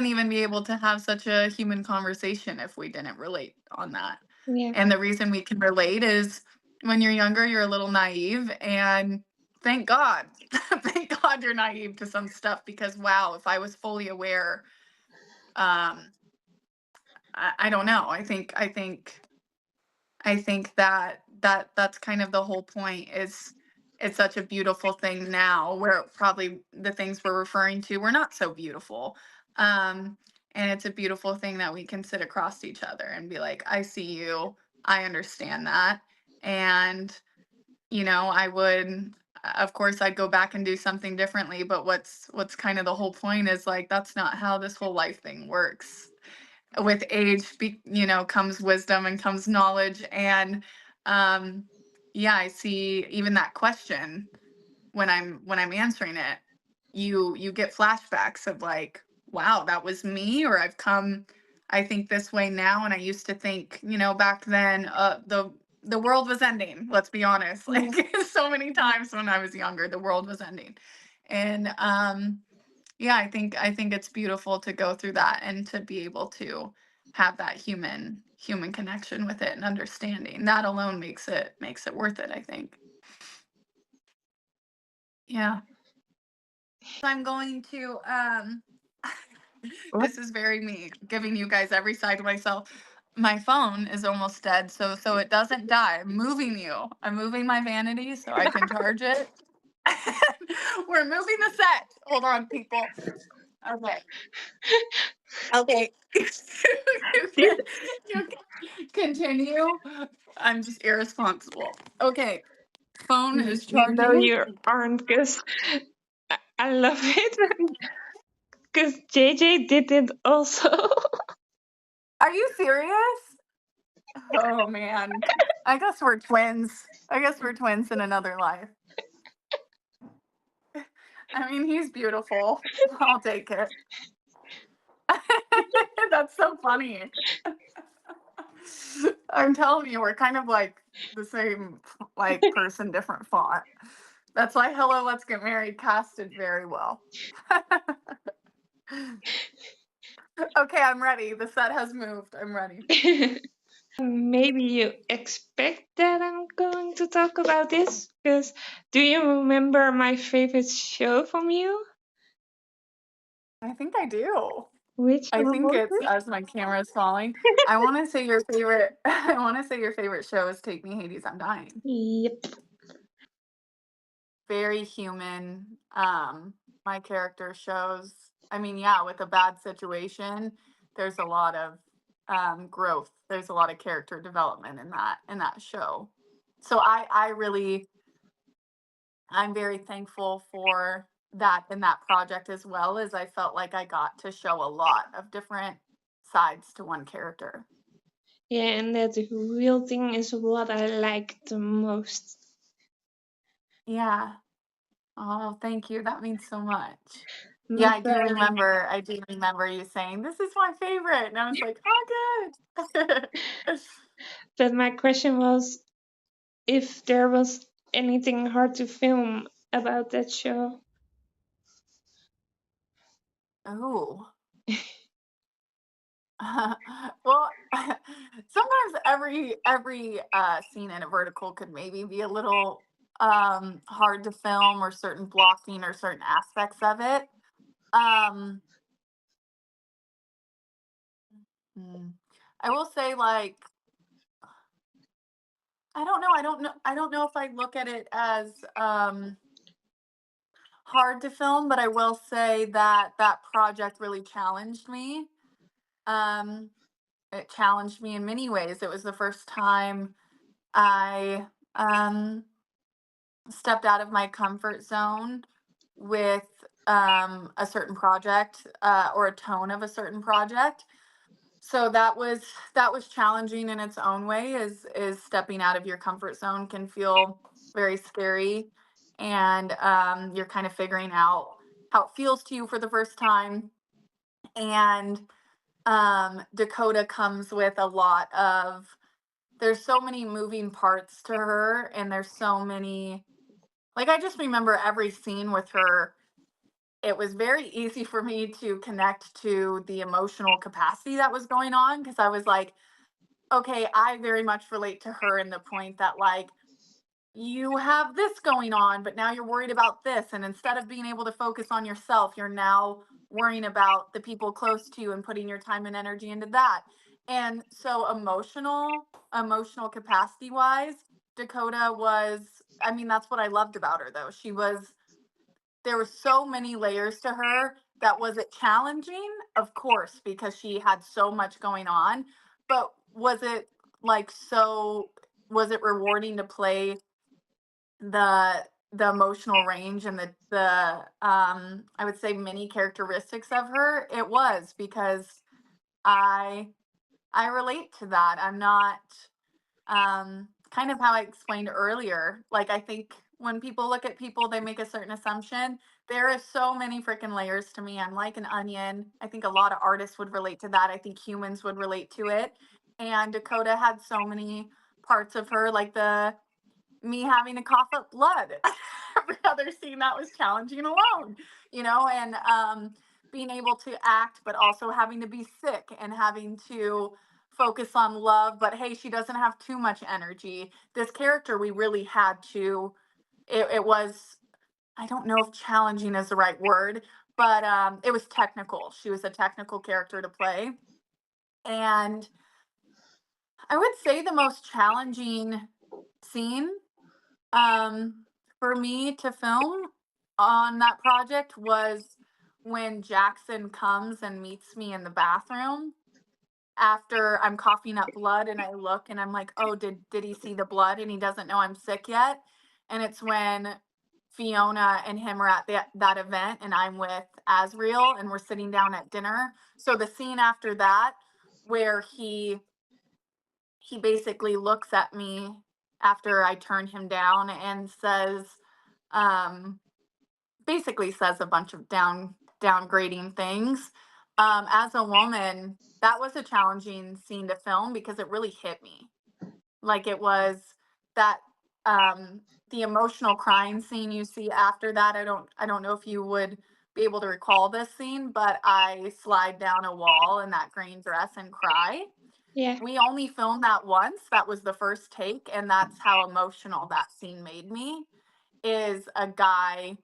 even be able to have such a human conversation if we didn't relate on that. Yeah, And the reason we can relate is when you're younger, you're a little naive, and thank God. Thank God you're naive to some stuff, because wow, if I was fully aware, um, I don't know. I think that that's kind of the whole point, is it's such a beautiful thing now where probably the things we're referring to were not so beautiful. Um, and it's a beautiful thing that we can sit across each other and be like, I see you, I understand that. And I would, of course, I'd go back and do something differently, but what's kind of the whole point is like that's not how this whole life thing works. With age, comes wisdom and comes knowledge, and um, yeah, I see even that question when I'm answering it, you get flashbacks of like, wow, that was me, or I think this way now, and I used to think, back then, the world was ending. Let's be honest. yeah, Like so many times when I was younger, the world was ending. And yeah, I think it's beautiful to go through that and to be able to have that human connection with it and understanding. That alone makes it worth it, I think. Yeah. I'm going to what? this is very me, giving you guys every side of myself. My phone is almost dead, so it doesn't die. I'm moving you. I'm moving my vanity so I can charge it. We're moving the set. Hold on, people. Okay. Okay. You This, can, you can continue. I'm just irresponsible. Okay. Phone is no, charging. you aren't, because I love it. Because JJ did it also. Are you serious? Oh man. I guess we're twins. I guess we're twins in another life. I mean, he's beautiful. I'll take it. That's so funny. I'm telling you, we're kind of like the same like person, different font. That's why Hello, Let's Get Married casted very well. Okay, I'm ready. The set has moved. I'm ready. Maybe you expect that I'm going to talk about this, because do you remember my favorite show from you? I think I do. Which I one think was it's as my camera's falling. I want to say your favorite. I want to say your favorite show is Take Me Hades, I'm Dying. it? Yep. Very human. My character shows. I mean, yeah, with a bad situation, there's a lot of growth. There's a lot of character development in that show. So I really, I'm very thankful for that in that project, as well as I felt like I got to show a lot of different sides to one character. Yeah, and that real thing is what I like the most. Yeah. Oh, thank you. That means so much. Yeah, No problem. I do remember you saying, "This is my favorite." And I was like, "Oh, good." But my question was if there was anything hard to film about that show. Oh. Well, sometimes every scene in a vertical could maybe be a little hard to film, or certain blocking or certain aspects of it. Um hmm, I will say, like, I don't know if I look at it as hard to film, but I will say that that project really challenged me. Um it challenged me in many ways. It was the first time I stepped out of my comfort zone with a certain project, or a tone of a certain project. So that was challenging in its own way. Is stepping out of your comfort zone can feel very scary, and you're kind of figuring out how it feels to you for the first time. And Dakota comes with a lot of, there's so many moving parts to her, and there's so many, like, I just remember every scene with her. It was very easy for me to connect to the emotional capacity that was going on, because I was like, okay, I very much relate to her in the point that, like, you have this going on, but now you're worried about this. And instead of being able to focus on yourself, you're now worrying about the people close to you and putting your time and energy into that. And so emotional capacity wise, Dakota was, I mean, that's what I loved about her, though. There were so many layers to her. That was it challenging? Of course, because she had so much going on. But was it, like, so, was it rewarding to play the emotional range and the I would say many characteristics of her? It was, because I I relate to that. I'm not, kind of how I explained earlier. Like, I think when people look at people, they make a certain assumption. There is so many freaking layers to me. I'm like an onion. I think a lot of artists would relate to that. I think humans would relate to it. And Dakota had so many parts of her, like the me having to cough up blood every other scene. That was challenging alone, and being able to act, but also having to be sick and having to focus on love. But hey, she doesn't have too much energy. This character, we really had to, it was, I don't know if challenging is the right word, but it was technical. She was a technical character to play. And I would say the most challenging scene, for me to film on that project, was when Jackson comes and meets me in the bathroom after I'm coughing up blood, and I look and I'm like, "Oh, did he see the blood and he doesn't know I'm sick yet?" And it's when Fiona and him are at that event, and I'm with Asriel and we're sitting down at dinner. So the scene after that, where he basically looks at me after I turn him down and says, um, basically says a bunch of downgrading things. As a woman, that was a challenging scene to film because it really hit me. Like, it was that, um, the emotional crying scene you see after that. I don't know if you would be able to recall this scene, but I slide down a wall in that green dress and cry. Yeah. We only filmed that once. That was the first take, and that's how emotional that scene made me. Is a guy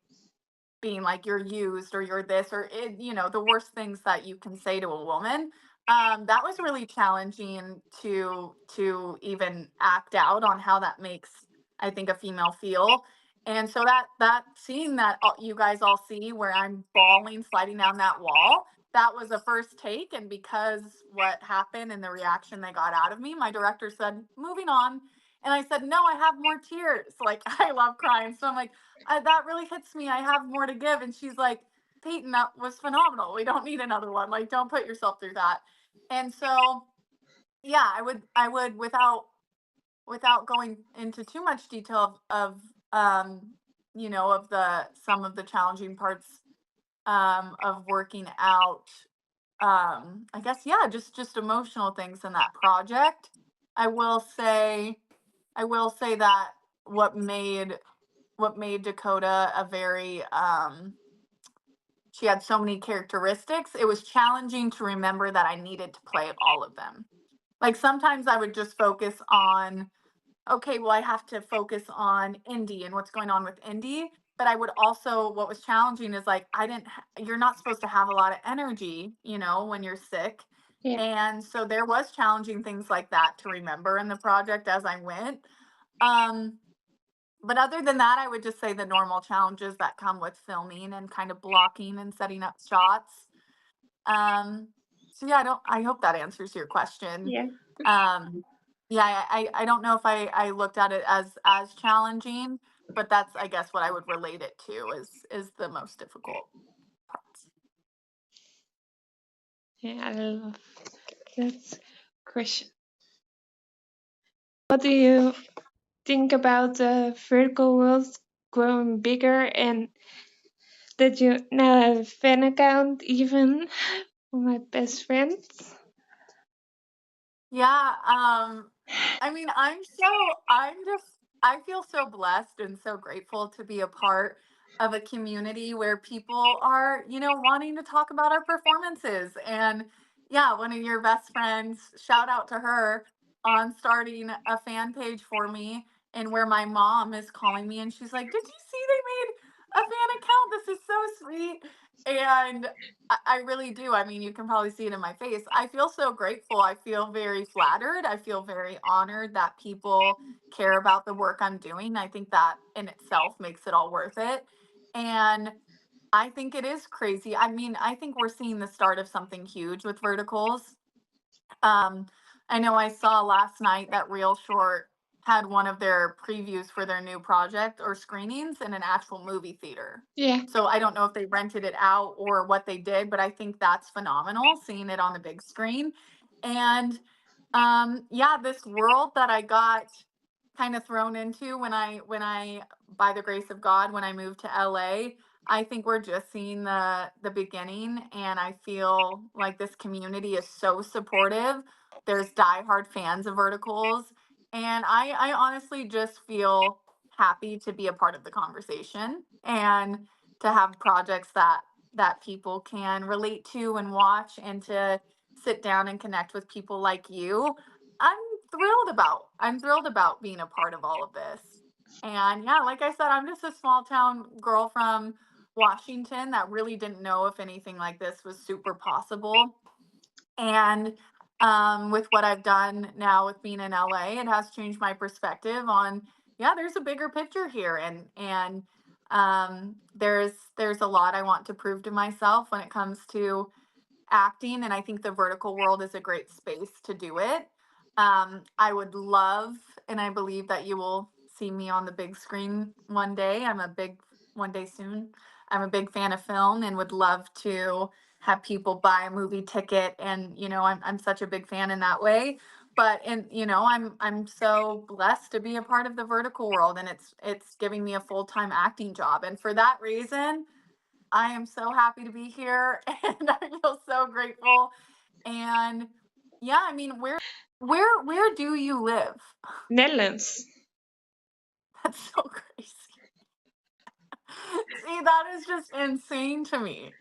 being like, "You're used," or "You're this," or the worst things that you can say to a woman. That was really challenging to even act out on how that makes, I think, a female feel. And so that scene that you guys all see, where I'm bawling, sliding down that wall, that was a first take, and because what happened and the reaction they got out of me, my director said, moving on. And I said, no, I have more tears. Like, I love crying. So I'm like, that really hits me. I have more to give. And she's like, Peyton, that was phenomenal. We don't need another one. Like, don't put yourself through that. And so, yeah, I would without going into too much detail of of the some of the challenging parts of working out, I guess, yeah, just emotional things in that project. I will say I will say that what made what made Dakota a very she had so many characteristics. It was challenging to remember that I needed to play all of them. Like, sometimes I would just focus on, okay, well, I have to focus on Indy and what's going on with Indy. But I would also, what was challenging is, like, you're not supposed to have a lot of energy, when you're sick. Yeah. And so there was challenging things like that to remember in the project as I went. Um, but other than that, I would just say the normal challenges that come with filming and kind of blocking and setting up shots. Um, so yeah, I hope that answers your question. Yeah. Um, yeah, I don't know if I looked at it as challenging, but that's, I guess, what I would relate it to is the most difficult parts. Yeah, I love that question. What do you think about the vertical world growing bigger and that you now have a fan account even for my best friends? Yeah, I mean, I feel so blessed and so grateful to be a part of a community where people are, wanting to talk about our performances. And yeah, one of your best friends, shout out to her on starting a fan page for me, and where my mom is calling me and she's like, "Did you see they made a fan account? This is so sweet." And I really do. I mean, you can probably see it in my face. I feel so grateful. I feel very flattered. I feel very honored that people care about the work I'm doing. I think that in itself makes it all worth it. And I think it is crazy. I mean, I think we're seeing the start of something huge with verticals. Um, I know I saw last night that Real Short had one of their previews for their new project or screenings in an actual movie theater. Yeah. So I don't know if they rented it out or what they did, but I think that's phenomenal seeing it on the big screen. And yeah, this world that I got kind of thrown into when I by the grace of God, when I moved to LA, I think we're just seeing the beginning, and I feel like this community is so supportive. There's diehard fans of verticals, and I honestly just feel happy to be a part of the conversation and to have projects that people can relate to and watch, and to sit down and connect with people like you. I'm I'm thrilled about being a part of all of this. And yeah, like I said, I'm just a small town girl from Washington that really didn't know if anything like this was super possible. And with what I've done now with being in LA, it has changed my perspective on, yeah, there's a bigger picture here, and there's a lot I want to prove to myself when it comes to acting, and I think the vertical world is a great space to do it. I would love, and I believe that you will see me on the big screen one day. One day soon. I'm a big fan of film and would love to have people buy a movie ticket, and I'm such a big fan in that way. But I'm so blessed to be a part of the vertical world, and it's giving me a full-time acting job. And for that reason, I am so happy to be here and I feel so grateful. And yeah, I mean, where do you live? Netherlands. That's so crazy. See, that is just insane to me.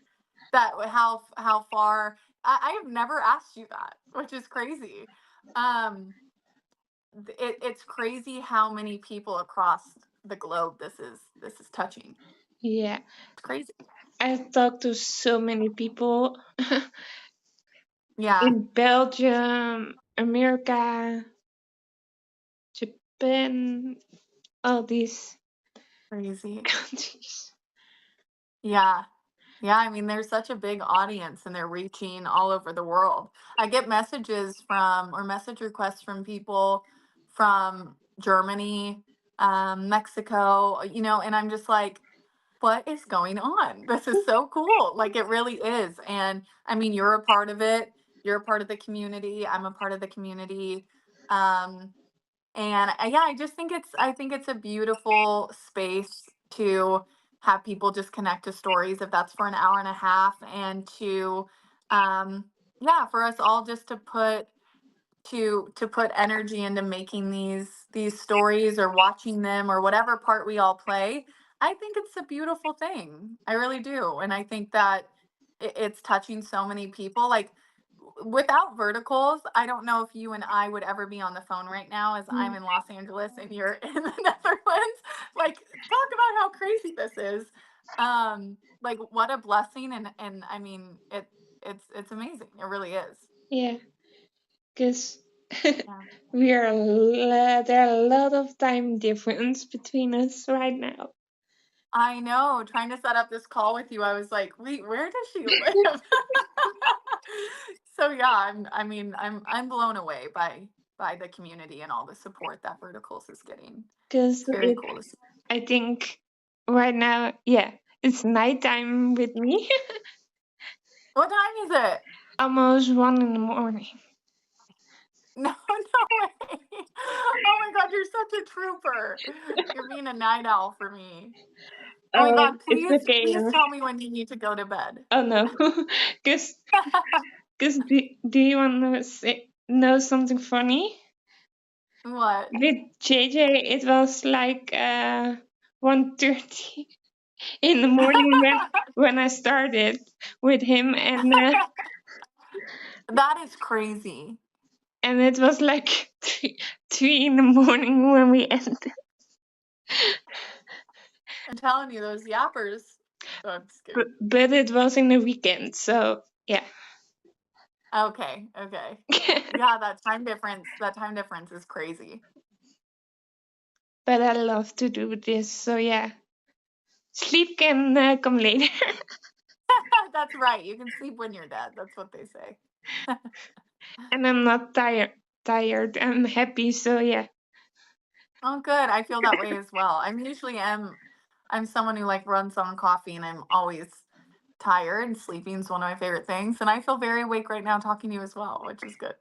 That how far I have never asked you that, which is crazy. Um it's crazy how many people across the globe this is touching. Yeah. It's crazy. I've talked to so many people Yeah, in Belgium, America, Japan, all these crazy. countries. Yeah. Yeah, I mean, there's such a big audience and they're reaching all over the world. I get messages from or message requests from people from Germany, Mexico, and I'm just like, what is going on? This is so cool. Like it really is. And I mean, you're a part of it. You're a part of the community. I'm a part of the community. Um, and yeah, I think it's a beautiful space to have people just connect to stories if that's for an hour and a half and to um yeah, for us all just to put energy into making these stories or watching them or whatever part we all play. I think it's a beautiful thing. I really do. And I think that it's touching so many people. Like without verticals, I don't know if you and I would ever be on the phone right now as I'm Mm. in Los Angeles and you're in the Netherlands. Like talk about how crazy this is. Like what a blessing and I mean it's amazing. It really is. Yeah, because Yeah. there are a lot of time difference between us right now. I know. Trying to set up this call with you, I was like, wait, where does she live? So yeah, I'm blown away by the community and all the support that Verticals is getting. Because It's very cool to see. I think right now, yeah, it's nighttime with me. What time is it? Almost 1 in the morning. No, no way. Oh my God, you're such a trooper. You're being a night owl for me. Oh my Oh, God, it's please, okay. please tell me when you need to go to bed. Oh no, because do you want to know something funny? What? With JJ, it was like 1:30 in the morning when I started with him, That is crazy. and it was like 3 in the morning when we ended. I'm telling you, those yappers. Oh, I'm just But, kidding. but it was in the weekend, so yeah. Okay, okay. Yeah, that time difference is crazy. But I love to do this, so yeah. Sleep can come later. That's right. You can sleep when you're dead. That's what they say. And I'm not tired. I'm happy, so yeah. Oh, good. I feel that way as well. I'm someone who like runs on coffee and I'm always tired and sleeping is one of my favorite things. And I feel very awake right now talking to you as well, which is good.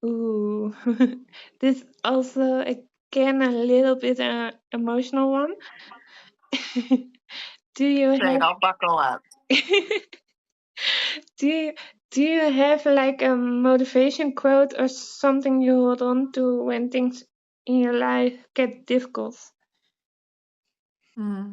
Ooh. This also again a little bit emotional one. Do you Great, have I'll buckle up. do you do you have like a motivation quote or something you hold on to when things in your life get difficult? Hmm.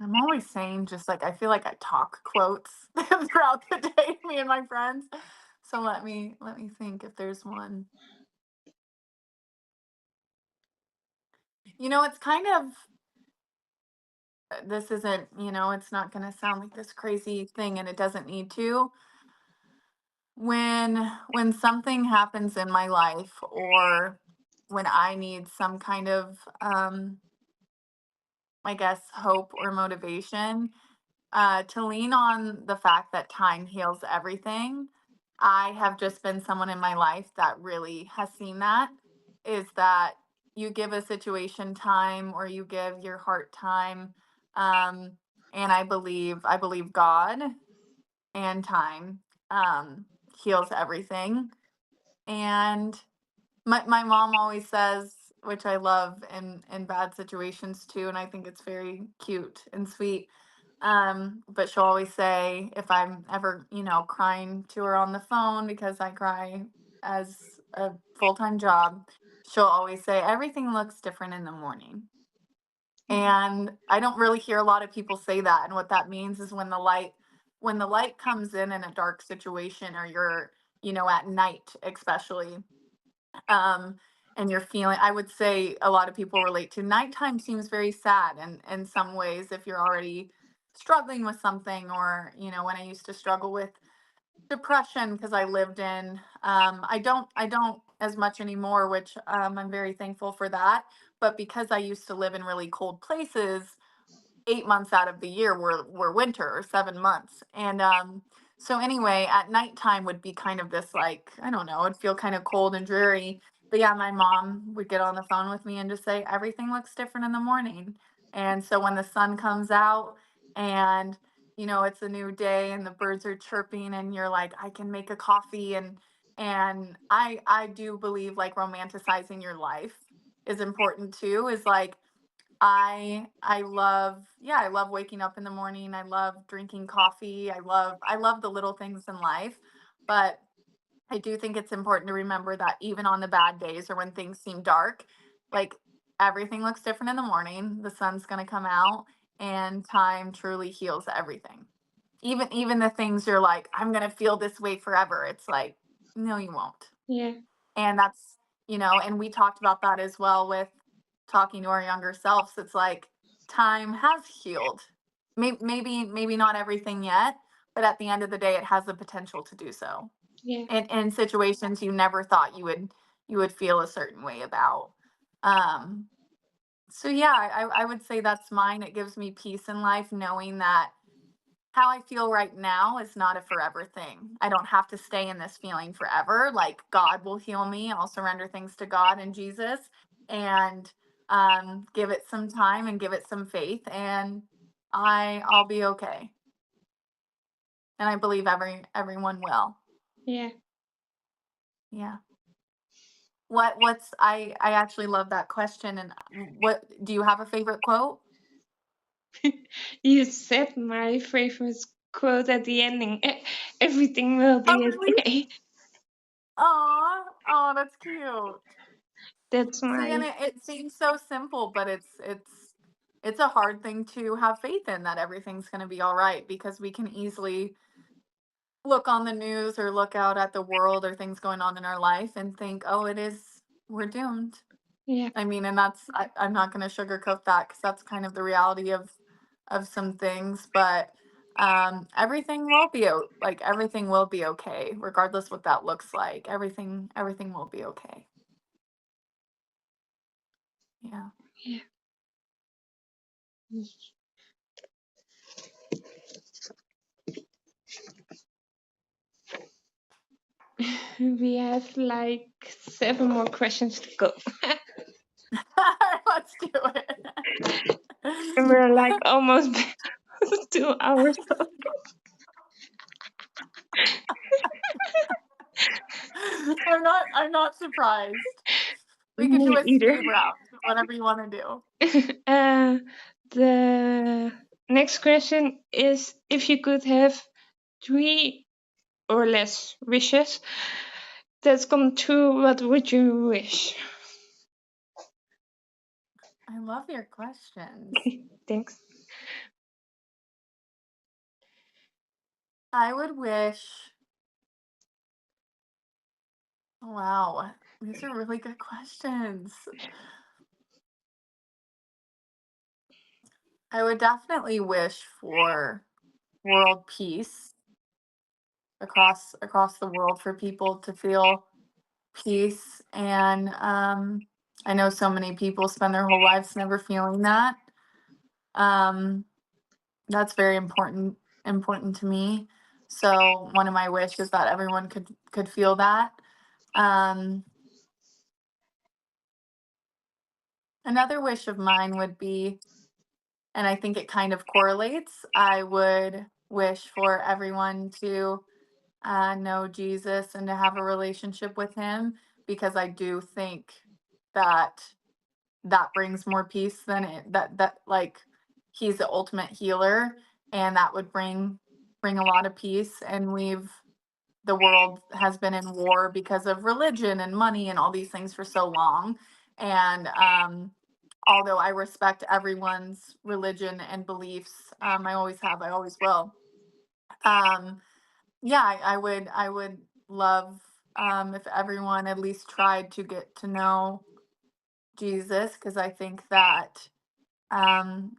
I'm always saying just like I feel like I talk quotes throughout the day, me and my friends. So let me think if there's one. It's kind of this isn't, it's not going to sound like this crazy thing and it doesn't need to. When something happens in my life or when I need some kind of I guess hope or motivation, to lean on the fact that time heals everything. I have just been someone in my life that really has seen that is that you give a situation time or you give your heart time. Um, and I believe God and time heals everything. And my mom always says, which I love in bad situations too, and I think it's very cute and sweet. But she'll always say if I'm ever, crying to her on the phone because I cry as a full-time job, she'll always say everything looks different in the morning. And I don't really hear a lot of people say that. And what that means is when the light comes in a dark situation or you're, at night especially, um, and you're feeling, I would say a lot of people relate to nighttime seems very sad and in some ways if you're already struggling with something, or when I used to struggle with depression, because I lived in I don't as much anymore, which I'm very thankful for that. But because I used to live in really cold places, 8 months out of the year were winter, or 7 months. And so anyway, at nighttime would be kind of this, like, I don't know, it'd feel kind of cold and dreary. But yeah, my mom would get on the phone with me and just say everything looks different in the morning. And so when the sun comes out, and it's a new day and the birds are chirping, and you're like, I can make a coffee. And I do believe, like, romanticizing your life is important too. Is like, I love, yeah, I love waking up in the morning. I love drinking coffee. I love the little things in life. But I do think it's important to remember that even on the bad days, or when things seem dark, like, everything looks different in the morning. The sun's going to come out, and time truly heals everything. Even the things you're like, I'm going to feel this way forever. It's like, no, you won't. Yeah. And that's, and we talked about that as well with talking to our younger selves. It's like, time has healed. Maybe not everything yet, but at the end of the day, it has the potential to do so. Yeah. In situations you never thought you would feel a certain way about. Um, so yeah, I would say that's mine. It gives me peace in life, knowing that how I feel right now is not a forever thing. I don't have to stay in this feeling forever. Like, God will heal me. I'll surrender things to God and Jesus, and give it some time and give it some faith, and I'll be okay. And I believe everyone will. Yeah. Yeah. I actually love that question. And what do you have a favorite quote? You said my favorite quote at the ending. Everything will Oh, be really? okay. Aw, oh, that's cute. That's See, and my, it seems so simple, but it's a hard thing to have faith in, that everything's going to be all right, because we can easily look on the news, or look out at the world, or things going on in our life, and think, oh, we're doomed. yeah. I mean, and I'm not going to sugarcoat that, because that's kind of the reality of some things. But everything will be okay, regardless what that looks like. Everything will be okay. Yeah. Yeah. We have like 7 more questions to go. Let's do it. And we're like almost 2 hours. I'm not surprised. We could do Me a either. speed round, whatever you want to do. uh, the next question is, if you could have 3 or less wishes that come true, what would you wish? I love your questions. Thanks. I would wish, wow, these are really good questions. I would definitely wish for world peace, across the world, for people to feel peace. And I know so many people spend their whole lives never feeling that. Um, that's very important to me. So one of my wishes is that everyone could feel that. Um, Another wish of mine would be, and I think it kind of correlates, I would wish for everyone to know Jesus and to have a relationship with him, because I do think that that brings more peace than that, like, he's the ultimate healer, and that would bring a lot of peace. And the world has been in war because of religion and money and all these things for so long. And although I respect everyone's religion and beliefs, I always have, I always will. um yeah, I would love, if everyone at least tried to get to know Jesus, because I think that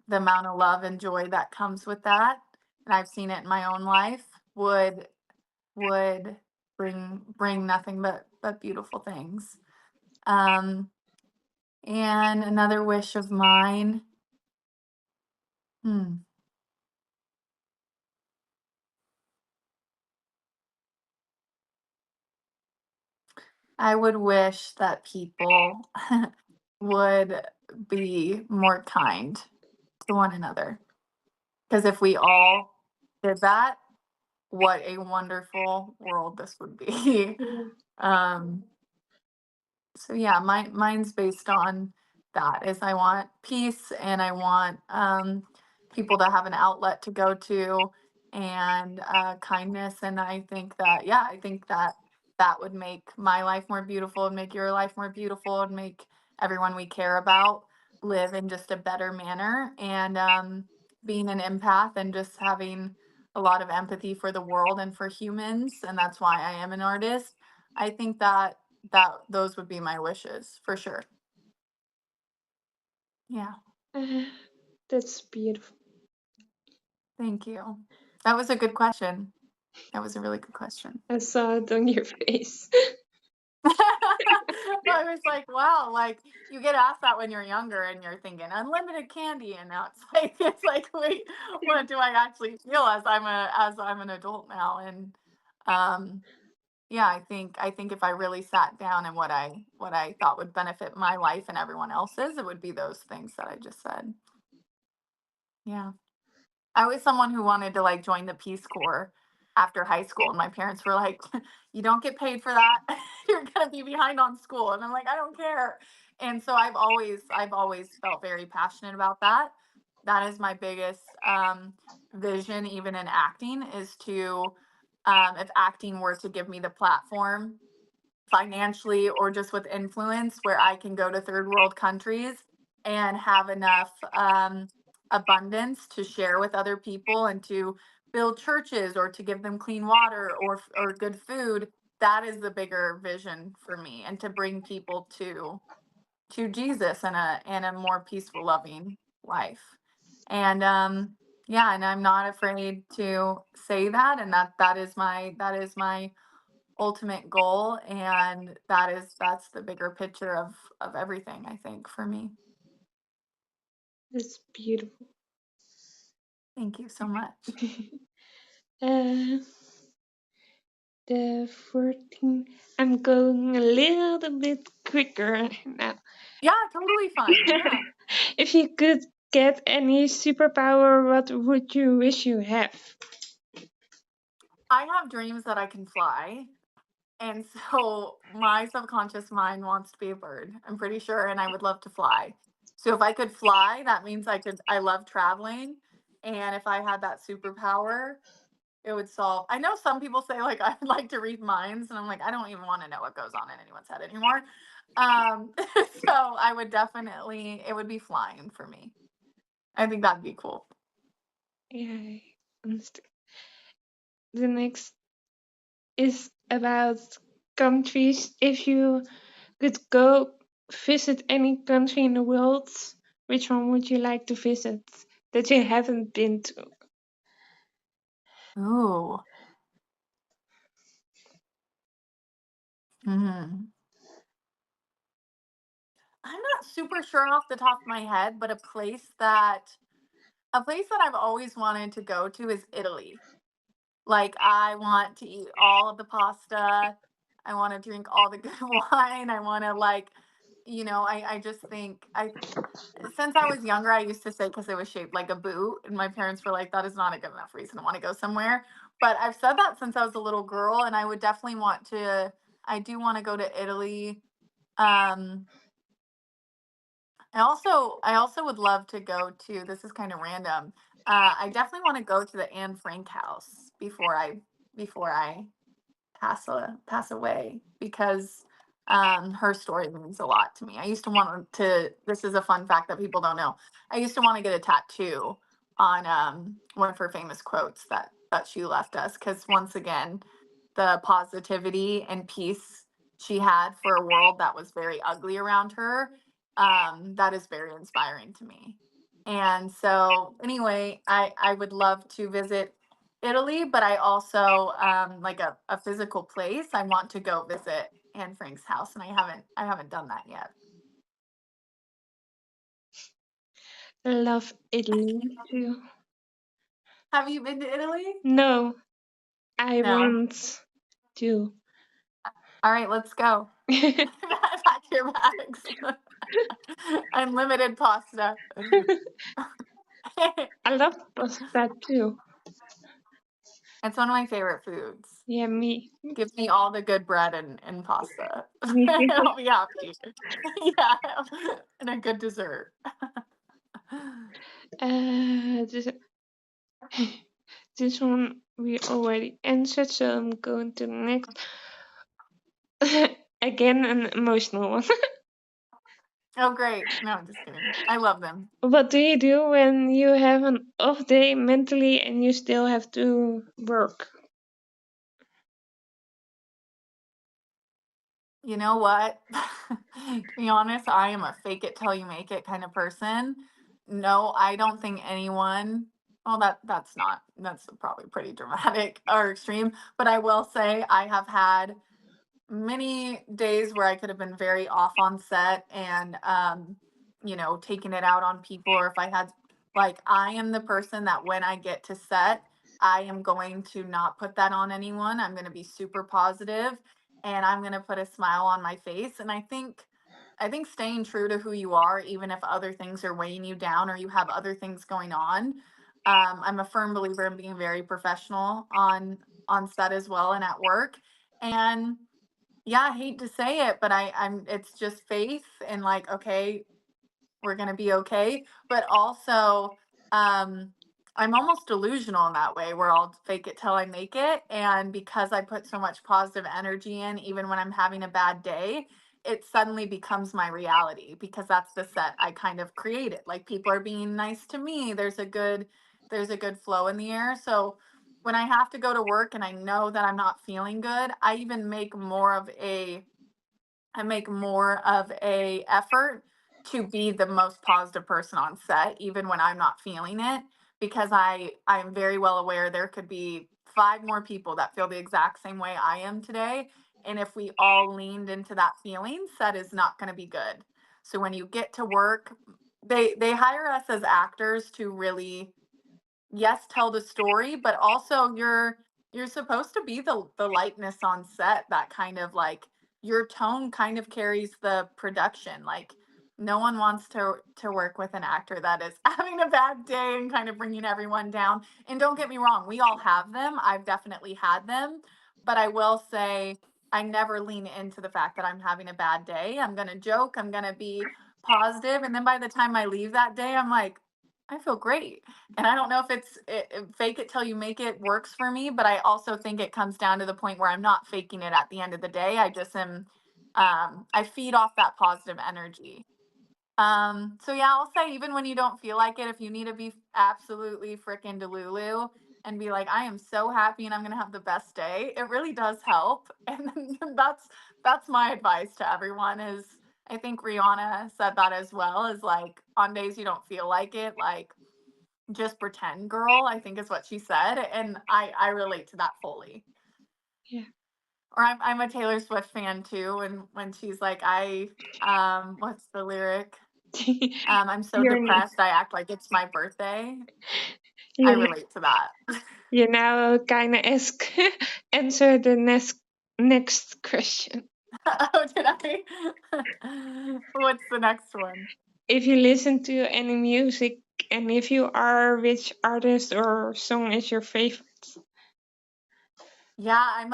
the amount of love and joy that comes with that, and I've seen it in my own life, would bring nothing but beautiful things. Um, and another wish of mine, hmm, I would wish that people would be more kind to one another. Because if we all did that, what a wonderful world this would be. Yeah. um, so yeah, mine's based on that is I want peace and I want people to have an outlet to go to and kindness. And I think that, yeah, I think that that would make my life more beautiful and make your life more beautiful and make everyone we care about live in just a better manner. And being an empath and just having a lot of empathy for the world and for humans, and that's why I am an artist. I think that those would be my wishes for sure. Yeah, Uh, that's beautiful. thank you. That was a good question. That was a really good question. I saw it on your face. I was like, wow, like you get asked that when you're younger and you're thinking unlimited candy, and now it's like, wait, what do I actually feel as I'm an adult now? And um, yeah, I think if I really sat down and what I thought would benefit my life and everyone else's, it would be those things that I just said. Yeah. I was someone who wanted to like join the Peace Corps after high school, and my parents were like, "You don't get paid for that. You're gonna be behind on school." And I'm like, "I don't care." And so I've always felt very passionate about that. That is my biggest vision, even in acting, is to if acting were to give me the platform financially or just with influence where I can go to third world countries and have enough abundance to share with other people and to build churches or to give them clean water or good food. That is the bigger vision for me, and to bring people to Jesus and a more peaceful, loving life. And yeah, and I'm not afraid to say that, and that is my ultimate goal, and that's the bigger picture of everything, I think, for me. That's beautiful. Thank you so much. uh, the 14. I'm going a little bit quicker now. Yeah, totally fine. Yeah. If you could get any superpower, what would you wish you have? I have dreams that I can fly. And so my subconscious mind wants to be a bird, I'm pretty sure, and I would love to fly. So if I could fly, that means I love traveling. And if I had that superpower, it would solve. I know some people say like I'd like to read minds, and I'm like, I don't even want to know what goes on in anyone's head anymore. So I would definitely, it would be flying for me. I think that'd be cool. Yeah, I understand. The next is about countries. If you could go visit any country in the world, which one would you like to visit that you haven't been to? Ooh. Hmm. I'm not super sure off the top of my head, but a place that I've always wanted to go to is Italy. Like, I want to eat all of the pasta. I want to drink all the good wine. I want to like, I just think since I was younger, I used to say because it was shaped like a boot, and my parents were like, that is not a good enough reason to want to go somewhere. But I've said that since I was a little girl, and I would definitely want to. I do want to go to Italy. Um, I also would love to go to. This is kind of random. I definitely want to go to the Anne Frank house before I pass away, because her story means a lot to me. I used to want to. This is a fun fact that people don't know. I used to want to get a tattoo on one of her famous quotes that she left us, because once again, the positivity and peace she had for a world that was very ugly around her, that is very inspiring to me. And so anyway, I would love to visit Italy, but I also like a physical place. I want to go visit Anne Frank's house, and I haven't done that yet. I love Italy too. Have you been to Italy? No, I No. want to. All right, let's go. Pack your bags. Unlimited pasta. I love pasta too. It's one of my favorite foods. Yeah, me. Give me all the good bread and pasta. Me And too. I'll be happy. Yeah. And a good dessert. This, this one we already answered, so I'm going to the next. Again, an emotional one. Oh, great. No, I'm just kidding. I love them. What do you do when you have an off day mentally and you still have to work? You know what? To be honest, I am a fake it till you make it kind of person. No, I don't think anyone, well, that's probably pretty dramatic or extreme, but I will say I have had many days where I could have been very off on set and taking it out on people, or if I had, like, I am the person that when I get to set, I am going to not put that on anyone. I'm going to be super positive and I'm going to put a smile on my face. And I think staying true to who you are, even if other things are weighing you down or you have other things going on. I'm a firm believer in being very professional on set as well and at work. And yeah, I hate to say it, but I'm it's just faith and like, okay, we're gonna be okay. But also, um, I'm almost delusional in that way where I'll fake it till I make it. And because I put so much positive energy in, even when I'm having a bad day, it suddenly becomes my reality because that's the set I kind of created. Like people are being nice to me. There's a good flow in the air. So when I have to go to work and I know that I'm not feeling good, I make more of a effort to be the most positive person on set, even when I'm not feeling it, because I'm very well aware there could be five more people that feel the exact same way I am today. And if we all leaned into that feeling, set is not going to be good. So when you get to work, they hire us as actors to really, yes, tell the story, but also you're supposed to be the lightness on set, that kind of like your tone kind of carries the production. Like no one wants to work with an actor that is having a bad day and kind of bringing everyone down. And don't get me wrong, we all have them. I've definitely had them, but I will say I never lean into the fact that I'm having a bad day. I'm going to joke, I'm going to be positive, and then by the time I leave that day, I'm like, I feel great. And I don't know if fake it till you make it works for me, but I also think it comes down to the point where I'm not faking it at the end of the day. I just am, I feed off that positive energy. So yeah, I'll say even when you don't feel like it, if you need to be absolutely freaking delulu and be like, I am so happy and I'm gonna have the best day, it really does help. And then that's my advice to everyone is I think Rihanna said that as well, is like on days you don't feel like it, like just pretend girl, I think is what she said. And I relate to that fully. Yeah. Or I'm a Taylor Swift fan too. And when she's like, what's the lyric? I'm so You're n- depressed, I act like it's my birthday. I you relate to that. you now kind of ask answer the next question. Oh, did I? What's the next one? If you listen to any music, and if you are, which artist or song is your favorite? Yeah, I'm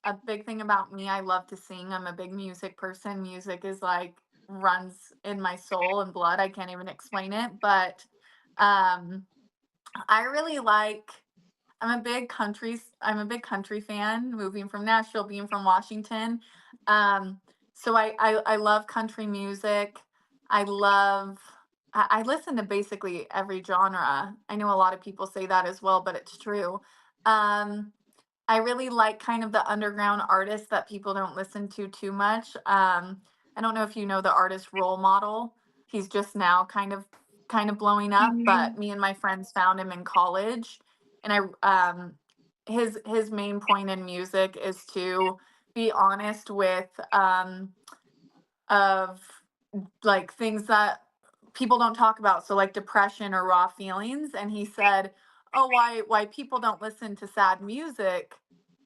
a big thing about me. I love to sing. I'm a big music person. Music is like runs in my soul and blood. I can't even explain it, but um I really like I'm a big country fan, moving from Nashville, being from Washington. Um, so I love country music. I listen to basically every genre. I know a lot of people say that as well, but it's true. Um, I really like kind of the underground artists that people don't listen to too much. I don't know if you know the artist Role Model. He's just now kind of kind of blowing up, but Mm, me and my friends found him in college. And his main point in music is to be honest with of like things that people don't talk about, so like depression or raw feelings. And he said, oh, why people don't listen to sad music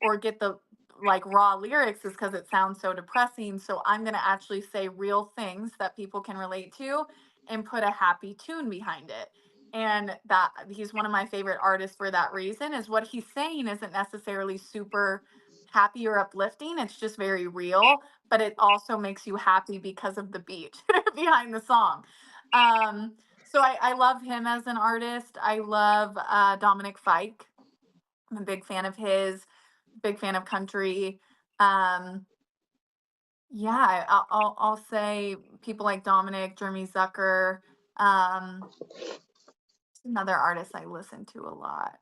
or get the like raw lyrics is because it sounds so depressing, so I'm going to actually say real things that people can relate to and put a happy tune behind it. And that he's one of my favorite artists for that reason, is what he's saying isn't necessarily super happy or uplifting, it's just very real, but it also makes you happy because of the beat behind the song. So I love him as an artist. I love Dominic Fike. I'm a big fan of his, big fan of country. Um, yeah, I'll say people like Dominic, Jeremy Zucker. Another artist I listen to a lot.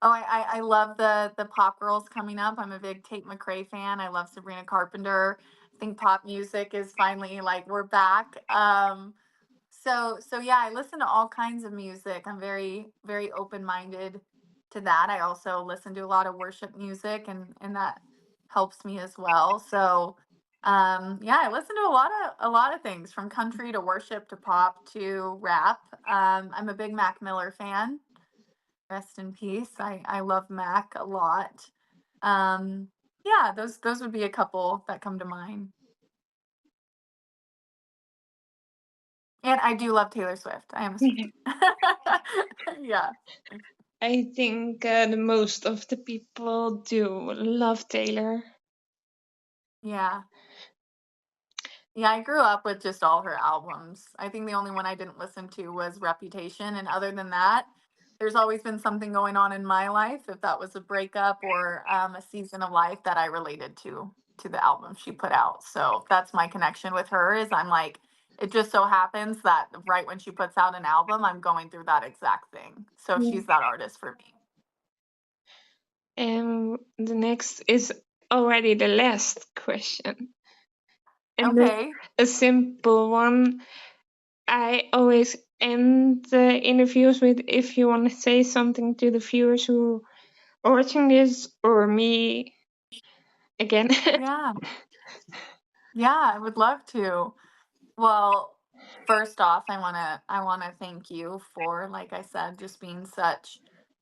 Oh, I love the pop girls coming up. I'm a big Tate McRae fan. I love Sabrina Carpenter. I think pop music is finally like we're back. So yeah, I listen to all kinds of music. I'm very open-minded to that. I also listen to a lot of worship music, and that helps me as well. So yeah, I listen to a lot of things, from country to worship to pop to rap. I'm a big Mac Miller fan. Rest in peace. I love Mac a lot. Um, yeah, those would be a couple that come to mind. And I do love Taylor Swift. I am a yeah. Swiftie. Yeah, I think the most of the people do love Taylor. yeah. Yeah, I grew up with just all her albums. I think the only one I didn't listen to was Reputation. And other than that, there's always been something going on in my life, if that was a breakup or a season of life that I related to the album she put out. So that's my connection with her, is I'm like, it just so happens that right when she puts out an album, I'm going through that exact thing. So Yeah. she's that artist for me. And the next is already the last question. And it's Okay. a simple one. I always end the interviews with, if you want to say something to the viewers who are watching this, or me again. Yeah. Yeah, I would love to. Well, first off, I want to thank you for, like I said, just being such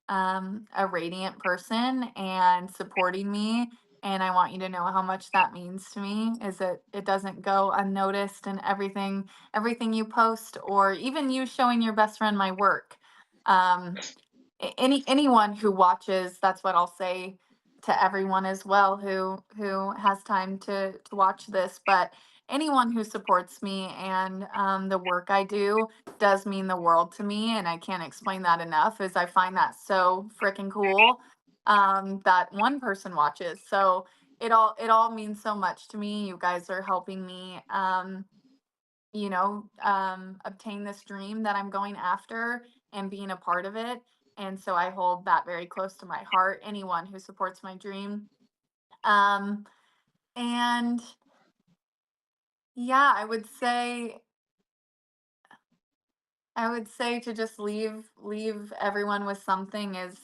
a radiant person and supporting me. And I want you to know how much that means to me. Is that it doesn't go unnoticed, and everything you post, or even you showing your best friend my work. Um, anyone who watches, that's what I'll say to everyone as well, who has time to watch this. But anyone who supports me and the work I do does mean the world to me, and I can't explain that enough, as I find that so freaking cool, that one person watches. So it all means so much to me. You guys are helping me obtain this dream that I'm going after and being a part of it. And so I hold that very close to my heart, anyone who supports my dream. Um, and yeah, I would say to just leave everyone with something, is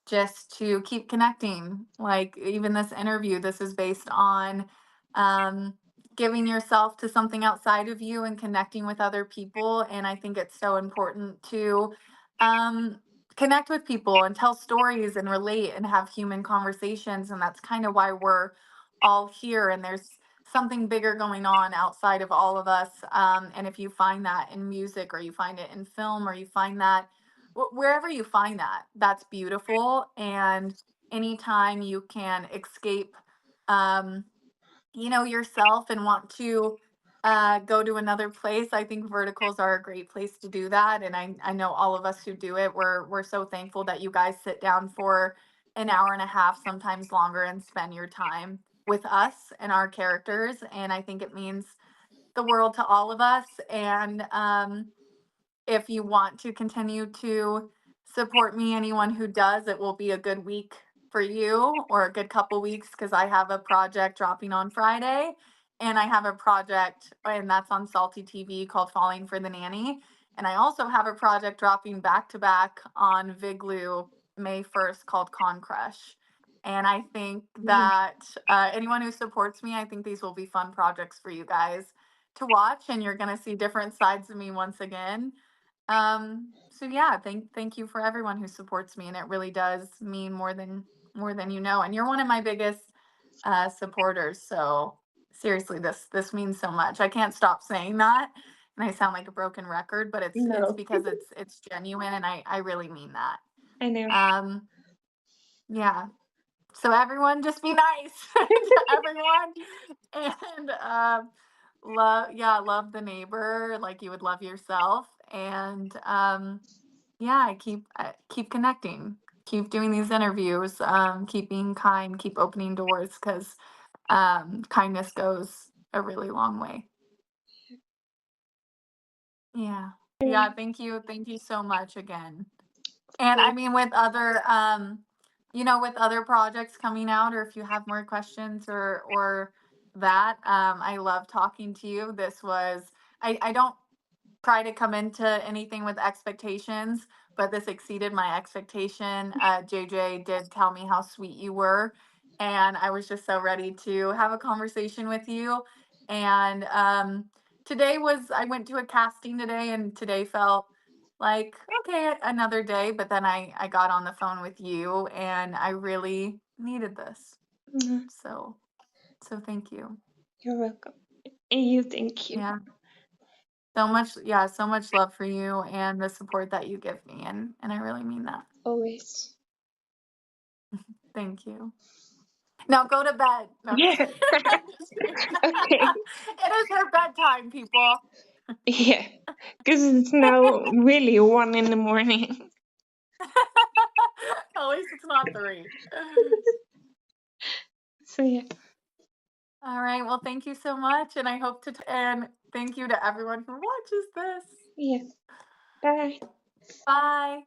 just to keep connecting. Like, even this interview, this is based on um, giving yourself to something outside of you and connecting with other people. And I think it's so important to um, connect with people and tell stories and relate and have human conversations. And that's kind of why we're all here. And there's something bigger going on outside of all of us. And if you find that in music, or you find it in film, or you find that wherever you find that, that's beautiful. And anytime you can escape um yourself and want to go to another place, I think verticals are a great place to do that. And I know all of us who do it, we're so thankful that you guys sit down for an hour and a half, sometimes longer, and spend your time with us and our characters. And I think it means the world to all of us. And if you want to continue to support me, anyone who does, it will be a good week for you, or a good couple weeks, because I have a project dropping on Friday. and I have a project, and that's on Salty TV, called Falling for the Nanny. And I also have a project dropping back to back on Viglu May 1st called Con Crush. And I think Mm, that anyone who supports me, I think these will be fun projects for you guys to watch, and you're going to see different sides of me once again. So yeah, thank you for everyone who supports me, and it really does mean more than you know. And you're one of my biggest supporters. So seriously, this means so much. I can't stop saying that, and I sound like a broken record, but it's no, because it's genuine, and I really mean that. I know. Um, yeah. So everyone, just be nice to everyone, and love the neighbor like you would love yourself, and yeah, keep connecting, keep doing these interviews, keep being kind, keep opening doors, because kindness goes a really long way. Yeah. Yeah, Yeah, thank you so much again. And I okay. mean, with other with other projects coming out, or if you have more questions or that, I love talking to you. This was I don't try to come into anything with expectations, but this exceeded my expectation. JJ did tell me how sweet you were, and I was just so ready to have a conversation with you. And I went to a casting today, and today felt like, okay, another day. But then I got on the phone with you, and I really needed this. Mm, So thank you. you're welcome. And you, thank you. Yeah. So much, yeah, so much love for you and the support that you give me, and I really mean that. Always. Thank you. Now go to bed. No, I'm just Yeah. kidding. I'm just kidding. Okay. It is her bedtime, people. Yeah. Because it's now really 1 in the morning. At least it's not 3. So yeah. All right. Well, thank you so much, and I hope and thank you to everyone who watches this. Yeah. Bye. Bye.